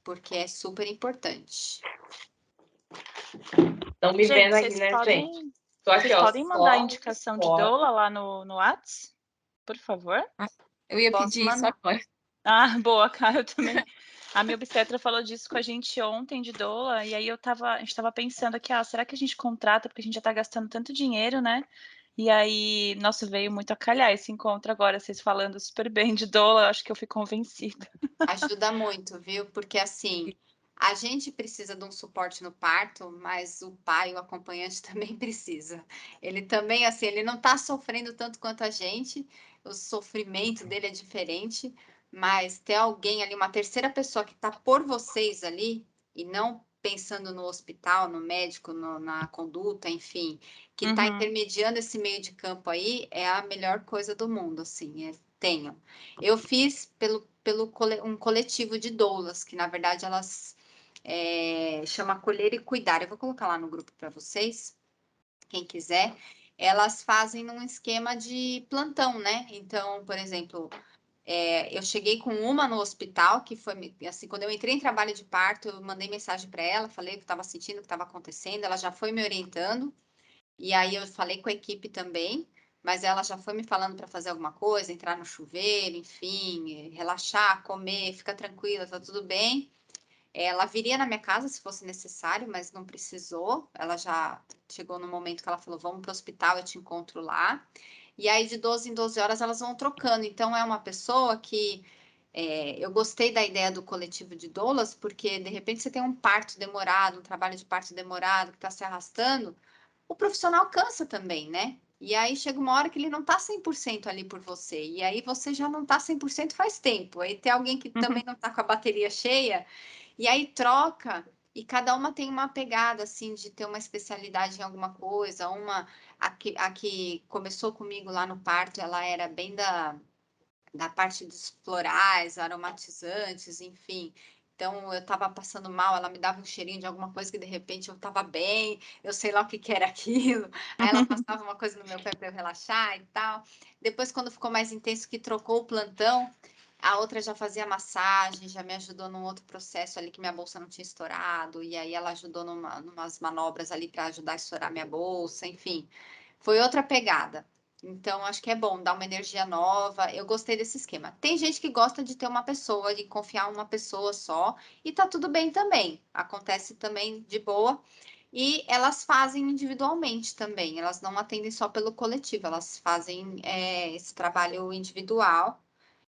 [SPEAKER 7] porque é super importante.
[SPEAKER 1] Estão me
[SPEAKER 12] Gente,
[SPEAKER 1] vendo aí, né, gente? Tô aqui,
[SPEAKER 12] vocês
[SPEAKER 1] ó,
[SPEAKER 12] podem mandar a
[SPEAKER 1] só
[SPEAKER 12] indicação de
[SPEAKER 1] suporte.
[SPEAKER 12] doula lá no Whats, por favor?
[SPEAKER 10] Eu ia
[SPEAKER 7] Posso
[SPEAKER 10] pedir isso
[SPEAKER 7] mandar.
[SPEAKER 10] agora.
[SPEAKER 12] Ah, boa, cara, eu também. A minha obstetra falou disso com a gente ontem de doula, e aí a gente tava pensando aqui, será que a gente contrata, porque a gente já tá gastando tanto dinheiro, né? E aí, nossa, veio muito a calhar esse encontro agora, vocês falando super bem de doula, acho que eu fui convencida.
[SPEAKER 7] Ajuda muito, viu? Porque assim, a gente precisa de um suporte no parto, mas o pai, o acompanhante também precisa. Ele também, assim, ele não tá sofrendo tanto quanto a gente, o sofrimento dele é diferente, mas ter alguém ali, uma terceira pessoa que tá por vocês ali, e não pensando no hospital, no médico, na conduta, enfim, que tá intermediando esse meio de campo aí, é a melhor coisa do mundo, assim, tenham. Eu fiz um coletivo de doulas, que na verdade elas chama Acolher e Cuidar. Eu vou colocar lá no grupo para vocês, quem quiser. Elas fazem num esquema de plantão, né? Então, por exemplo, eu cheguei com uma no hospital, que foi assim, quando eu entrei em trabalho de parto, eu mandei mensagem para ela, falei o que estava sentindo, o que estava acontecendo, ela já foi me orientando. E aí eu falei com a equipe também, mas ela já foi me falando para fazer alguma coisa, entrar no chuveiro, enfim, relaxar, comer, fica tranquila, tá tudo bem. Ela viria na minha casa se fosse necessário, mas não precisou. Ela já chegou no momento que ela falou: vamos para o hospital, eu te encontro lá. E aí, de 12 em 12 horas, elas vão trocando. Então, é uma pessoa que. Eu gostei da ideia do coletivo de doulas, porque de repente você tem um parto demorado, um trabalho de parto demorado que está se arrastando. O profissional cansa também, né? E aí chega uma hora que ele não está 100% ali por você. E aí você já não está 100% faz tempo. Aí tem alguém que também não está com a bateria cheia. E aí troca. E cada uma tem uma pegada, assim, de ter uma especialidade em alguma coisa. A que começou comigo lá no parto, ela era bem da parte dos florais, aromatizantes, enfim. Então, eu estava passando mal, ela me dava um cheirinho de alguma coisa que de repente eu estava bem, eu sei lá o que era aquilo. Aí ela passava uma coisa no meu pé para eu relaxar e tal. Depois, quando ficou mais intenso, que trocou o plantão, a outra já fazia massagem, já me ajudou num outro processo ali que minha bolsa não tinha estourado, e aí ela ajudou numas manobras ali para ajudar a estourar minha bolsa, enfim. Foi outra pegada. Então, acho que é bom dar uma energia nova. Eu gostei desse esquema. Tem gente que gosta de ter uma pessoa, de confiar em uma pessoa só, e tá tudo bem também. Acontece também de boa. E elas fazem individualmente também. Elas não atendem só pelo coletivo, elas fazem esse trabalho individual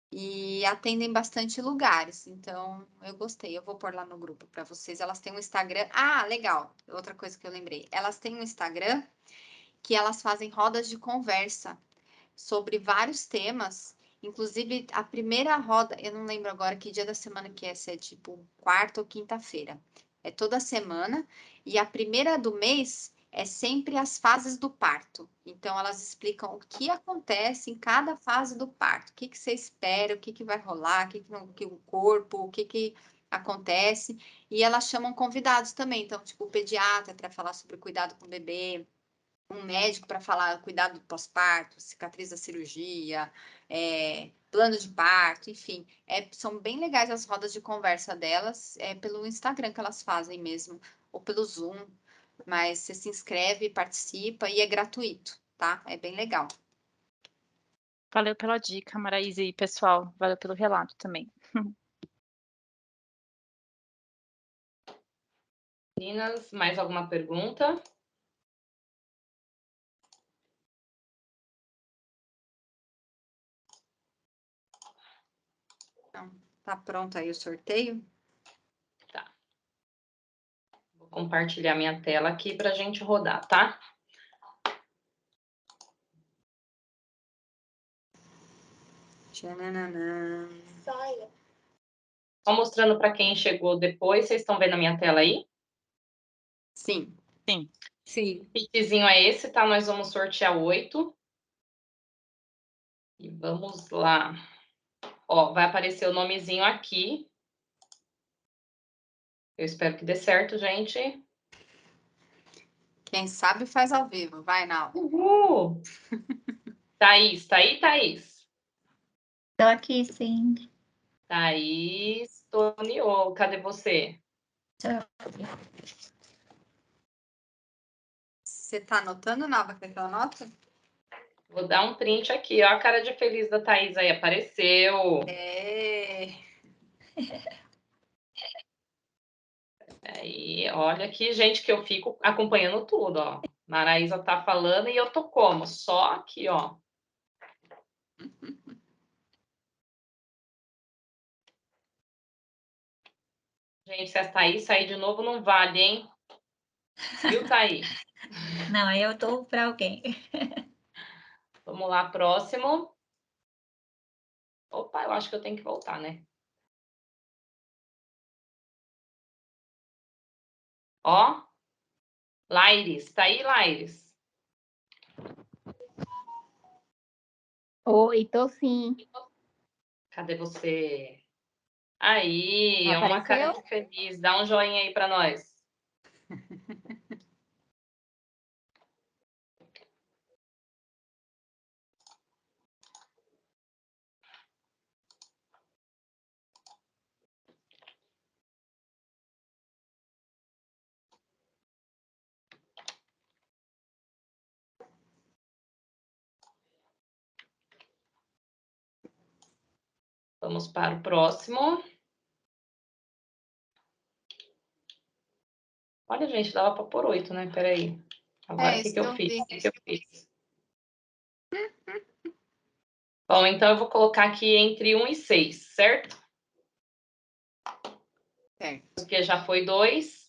[SPEAKER 7] e atendem bastante lugares. Então, eu gostei. Eu vou pôr lá no grupo para vocês. Elas têm um Instagram. Ah, legal. Outra coisa que eu lembrei. Elas têm um Instagram que elas fazem rodas de conversa sobre vários temas Inclusive, a primeira roda, eu não lembro agora que dia da semana que é, se é tipo quarta ou quinta-feira. É toda semana. E a primeira do mês é sempre as fases do parto. Então, elas explicam o que acontece em cada fase do parto. O que que você espera, o que que vai rolar, o que que, que o corpo, o que que acontece. E elas chamam convidados também. Então, tipo, o pediatra para falar sobre o cuidado com o bebê, um médico para falar cuidado do pós-parto, cicatriz da cirurgia, plano de parto, enfim. São bem legais as rodas de conversa delas, pelo Instagram que elas fazem mesmo, ou pelo Zoom. Mas você se inscreve, participa e é gratuito, tá? É bem legal.
[SPEAKER 12] Valeu pela dica, Maraísa, e pessoal, valeu pelo relato também.
[SPEAKER 1] Meninas, mais alguma pergunta?
[SPEAKER 7] Então, tá pronto aí o sorteio?
[SPEAKER 1] Tá. Vou compartilhar minha tela aqui para a gente rodar, tá?
[SPEAKER 7] Tchananã.
[SPEAKER 1] Só mostrando para quem chegou depois, vocês estão vendo a minha tela aí?
[SPEAKER 7] Sim.
[SPEAKER 12] Sim.
[SPEAKER 10] Sim.
[SPEAKER 1] O pitzinho é esse, tá? Nós vamos sortear 8. E vamos lá. Ó, vai aparecer o nomezinho aqui. Eu espero que dê certo, gente.
[SPEAKER 7] Quem sabe faz ao vivo. Vai, Nau.
[SPEAKER 1] Uhul! Thaís, tá aí, Thaís?
[SPEAKER 4] Tô aqui, sim.
[SPEAKER 1] Thaís, Toniô, cadê você?
[SPEAKER 7] Você tá anotando, Nava? Quer que eu anote?
[SPEAKER 1] Vou dar um print aqui, ó, a cara de feliz da Thaís aí, apareceu. Aí, olha aqui, gente, que eu fico acompanhando tudo, ó. Maraísa tá falando e eu tô como? Só aqui, ó. Gente, se a Thaís sair de novo, não vale, hein? Viu, Thaís?
[SPEAKER 4] Não, aí eu tô para alguém.
[SPEAKER 1] Vamos lá, próximo. Opa, eu acho que eu tenho que voltar, né? Ó. Laires, tá aí, Laires?
[SPEAKER 15] Oi, tô sim.
[SPEAKER 1] Cadê você? Aí, é uma cara
[SPEAKER 15] Apareceu?
[SPEAKER 1] de feliz. Dá um joinha aí para nós. Vamos para o próximo. Olha, gente, dava para pôr 8, né? Peraí. Agora, o que
[SPEAKER 7] Isso
[SPEAKER 1] que eu
[SPEAKER 7] eu
[SPEAKER 1] fiz?
[SPEAKER 7] vi.
[SPEAKER 1] O que que eu fiz? Bom, então eu vou colocar aqui entre 1 e 6, certo? Porque já foi 2.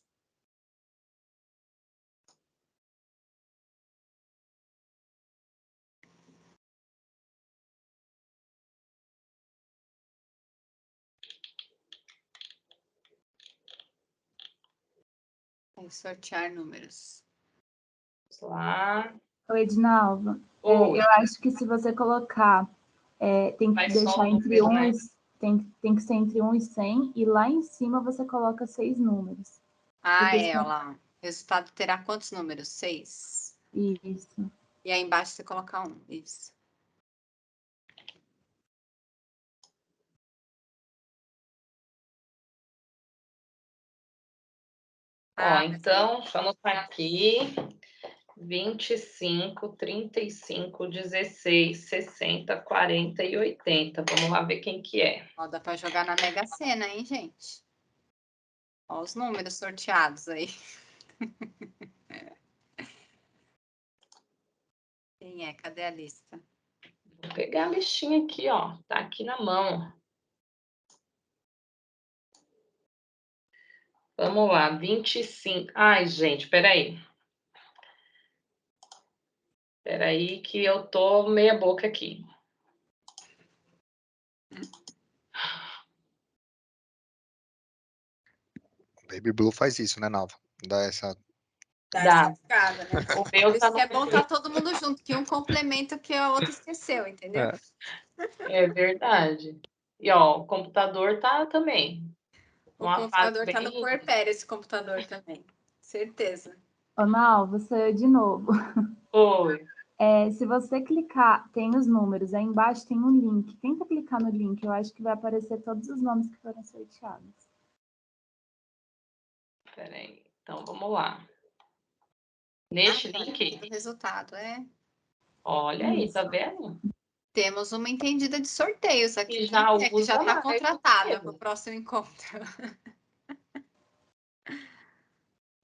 [SPEAKER 7] Sortear números.
[SPEAKER 1] Vamos lá.
[SPEAKER 16] Oi, Edinalva.
[SPEAKER 1] Oi.
[SPEAKER 16] Eu acho que se você colocar, tem que
[SPEAKER 1] Vai só
[SPEAKER 16] deixar
[SPEAKER 1] o
[SPEAKER 16] entre
[SPEAKER 1] número,
[SPEAKER 16] 1
[SPEAKER 1] né?
[SPEAKER 16] tem que ser entre 1 e 100, e lá em cima você coloca 6 números.
[SPEAKER 7] Ah,
[SPEAKER 16] Porque
[SPEAKER 7] olha lá. O resultado terá quantos números? 6.
[SPEAKER 16] Isso.
[SPEAKER 7] E aí embaixo você coloca 1. Isso.
[SPEAKER 1] Ó, então, deixa eu anotar aqui. 25, 35, 16, 60, 40 e 80. Vamos lá ver quem que é.
[SPEAKER 7] Ó, dá para jogar na Mega Sena, hein, gente? Ó os números sorteados aí. Quem é? Cadê a lista?
[SPEAKER 1] Vou pegar a listinha aqui, ó. Tá aqui na mão. Vamos lá, 25. Ai, gente, peraí. Peraí que eu tô meia boca aqui.
[SPEAKER 14] Baby Blue faz isso, né, Nalva? Dá essa.
[SPEAKER 1] Dá.
[SPEAKER 7] Cada, né?
[SPEAKER 1] O
[SPEAKER 7] Por
[SPEAKER 1] meu
[SPEAKER 7] isso
[SPEAKER 1] tá
[SPEAKER 7] que é
[SPEAKER 1] no
[SPEAKER 7] bom estar todo mundo junto, que um complementa o que a outra esqueceu, entendeu?
[SPEAKER 1] É verdade. E ó, o computador tá também.
[SPEAKER 7] O
[SPEAKER 1] Uma fase
[SPEAKER 7] computador tá no
[SPEAKER 1] bem.
[SPEAKER 7] puerpério, esse computador também. Certeza.
[SPEAKER 16] Ô, Nal, você de novo.
[SPEAKER 1] Oi.
[SPEAKER 16] Se você clicar, tem os números, aí embaixo tem um link. Tenta clicar no link, eu acho que vai aparecer todos os nomes que foram sorteados.
[SPEAKER 1] Peraí. Então vamos lá. Neste link.
[SPEAKER 7] O resultado é.
[SPEAKER 1] Olha aí, tá
[SPEAKER 16] Isso.
[SPEAKER 1] vendo?
[SPEAKER 7] Temos uma entendida de sorteios aqui.
[SPEAKER 1] E já
[SPEAKER 7] Que já
[SPEAKER 1] usa
[SPEAKER 7] está
[SPEAKER 1] mais.
[SPEAKER 7] contratada para o próximo encontro.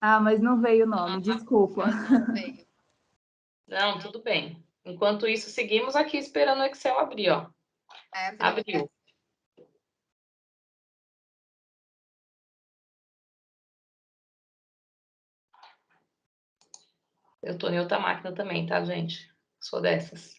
[SPEAKER 16] Ah, mas não veio o nome, desculpa.
[SPEAKER 7] Não veio.
[SPEAKER 1] Não, tudo bem. Enquanto isso, seguimos aqui esperando o Excel abrir, ó. Abriu. Eu tô em outra máquina também, tá, gente? Sou dessas.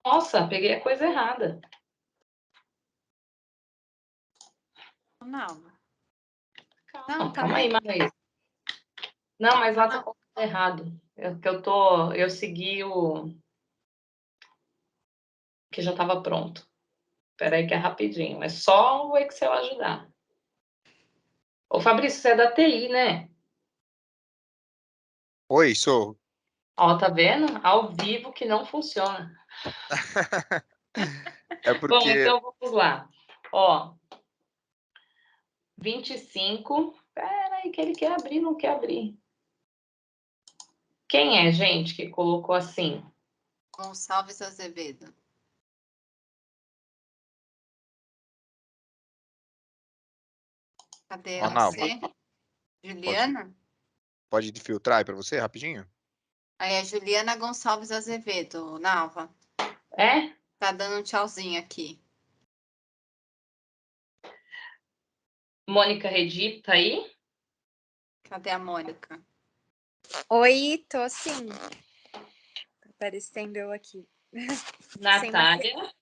[SPEAKER 1] Nossa, peguei a coisa errada.
[SPEAKER 7] Não.
[SPEAKER 1] Não, calma aí, Maria. Não, mas lá tá errado. Eu segui o que já estava pronto. Espera aí que é rapidinho. É só o Excel ajudar. Ô, Fabrício, você é da TI, né?
[SPEAKER 14] Oi, sou.
[SPEAKER 1] Ó, tá vendo? Ao vivo que não funciona.
[SPEAKER 14] É
[SPEAKER 1] Bom,
[SPEAKER 14] porque.
[SPEAKER 1] então vamos lá. Ó, 25. Espera aí que ele quer abrir, não quer abrir. Quem é, gente, que colocou assim?
[SPEAKER 7] Gonçalves Azevedo. Cadê
[SPEAKER 14] Ó, Nalva,
[SPEAKER 7] você? Juliana?
[SPEAKER 14] pode filtrar aí pra você, rapidinho?
[SPEAKER 7] Aí é Juliana Gonçalves Azevedo, Nalva.
[SPEAKER 1] É?
[SPEAKER 7] Tá dando um tchauzinho aqui.
[SPEAKER 1] Mônica Redi, tá aí?
[SPEAKER 7] Cadê a Mônica?
[SPEAKER 11] Oi, tô sim. Aparecendo eu aqui.
[SPEAKER 1] Natália.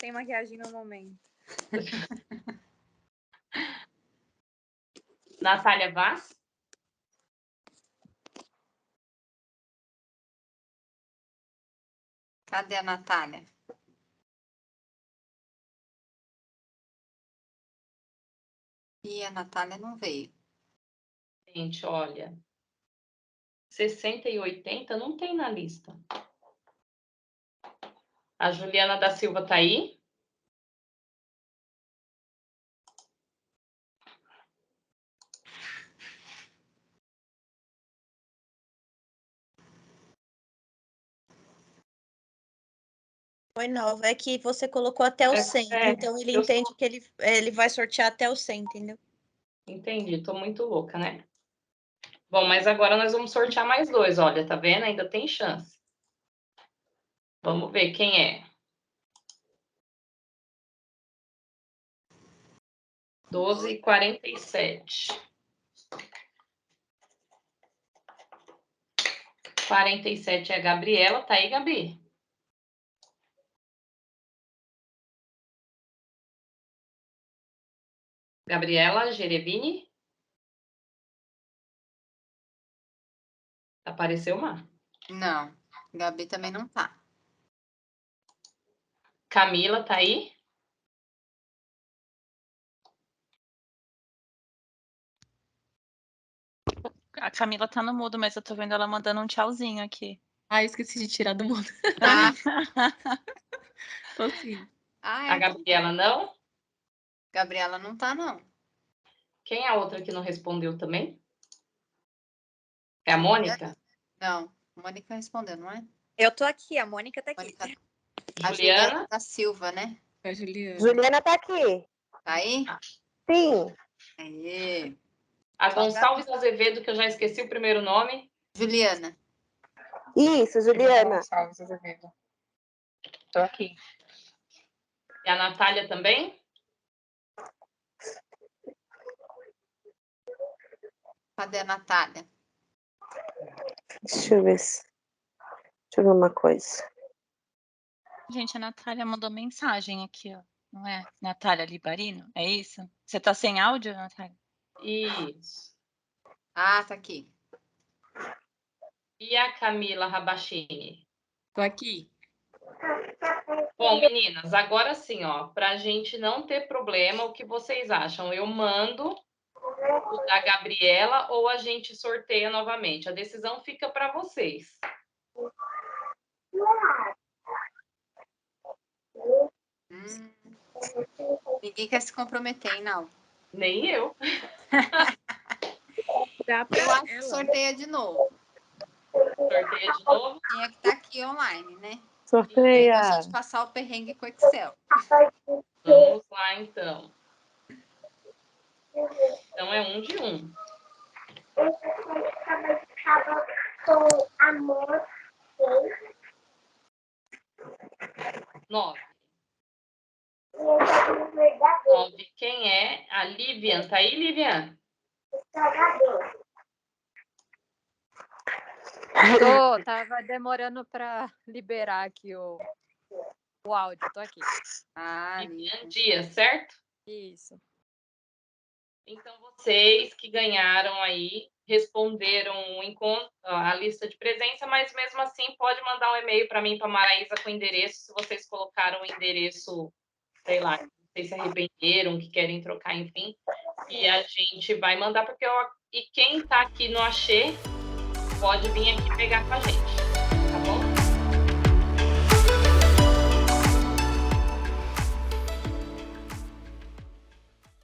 [SPEAKER 11] Sem maquiagem no momento.
[SPEAKER 1] Natália Vaz.
[SPEAKER 7] Cadê a Natália? E a Natália não veio.
[SPEAKER 1] Gente, olha. 60 e 80 não tem na lista. A Juliana da Silva tá aí?
[SPEAKER 13] Oi, Nova, é que você colocou até o 100, então ele entende que ele vai sortear até o 100, entendeu?
[SPEAKER 1] Entendi, tô muito louca, né? Bom, mas agora nós vamos sortear mais dois, olha, tá vendo? Ainda tem chance. Vamos ver quem é. 12h47. 47 é a Gabriela. Tá aí, Gabi? Gabriela Gerevini? Apareceu uma?
[SPEAKER 7] Não. Gabi também não tá.
[SPEAKER 1] Camila, tá aí?
[SPEAKER 12] A Camila tá no mudo, mas eu tô vendo ela mandando um tchauzinho aqui.
[SPEAKER 10] Ah, eu esqueci de tirar do mudo. Tô sim.
[SPEAKER 1] A Gabriela não?
[SPEAKER 7] Gabriela não tá, não.
[SPEAKER 1] Quem é a outra que não respondeu também? É a Mônica?
[SPEAKER 7] Não. A Mônica respondeu, não é?
[SPEAKER 11] Eu tô aqui, a Mônica tá aqui.
[SPEAKER 7] A Juliana da Silva, né?
[SPEAKER 10] É Juliana.
[SPEAKER 11] Juliana tá aqui.
[SPEAKER 7] Tá aí?
[SPEAKER 11] Sim.
[SPEAKER 7] Aê.
[SPEAKER 1] A Gonçalves Azevedo, que eu já esqueci o primeiro nome.
[SPEAKER 7] Juliana.
[SPEAKER 11] Isso, Juliana.
[SPEAKER 1] Gonçalves Azevedo. Tô aqui. E a Natália também?
[SPEAKER 7] Cadê a Natália?
[SPEAKER 11] Deixa eu ver. Deixa eu ver uma coisa.
[SPEAKER 12] Gente, a Natália mandou mensagem aqui, ó. Não é? Natália Libarino? É isso? Você tá sem áudio, Natália?
[SPEAKER 1] Isso.
[SPEAKER 7] Ah, tá aqui.
[SPEAKER 1] E a Camila Rabachini?
[SPEAKER 10] Tô aqui.
[SPEAKER 1] Bom, meninas, agora sim, ó, pra gente não ter problema, o que vocês acham? Eu mando o da Gabriela ou a gente sorteia novamente? A decisão fica para vocês.
[SPEAKER 7] Ninguém quer se comprometer, hein, não.
[SPEAKER 1] Nem eu.
[SPEAKER 7] Eu acho que sorteia de novo.
[SPEAKER 1] Sorteia de novo?
[SPEAKER 7] Tinha que estar aqui online, né?
[SPEAKER 11] Sorteia.
[SPEAKER 7] Pra gente passar o perrengue com o Excel.
[SPEAKER 1] Vamos lá, então. Então é 1 de 1. Nove. 9. Quem é? A Livian. Tá aí, Livian?
[SPEAKER 15] Tava demorando para liberar aqui o áudio. Tô aqui.
[SPEAKER 1] Livian Dias, certo?
[SPEAKER 15] Isso.
[SPEAKER 1] Então, vocês que ganharam aí, responderam a lista de presença, mas mesmo assim pode mandar um e-mail para mim, para Maraísa, com o endereço, se vocês colocaram o endereço, sei lá, não sei se arrependeram, que querem trocar, enfim, e a gente vai mandar, e quem está aqui no Axê pode vir aqui pegar com a gente.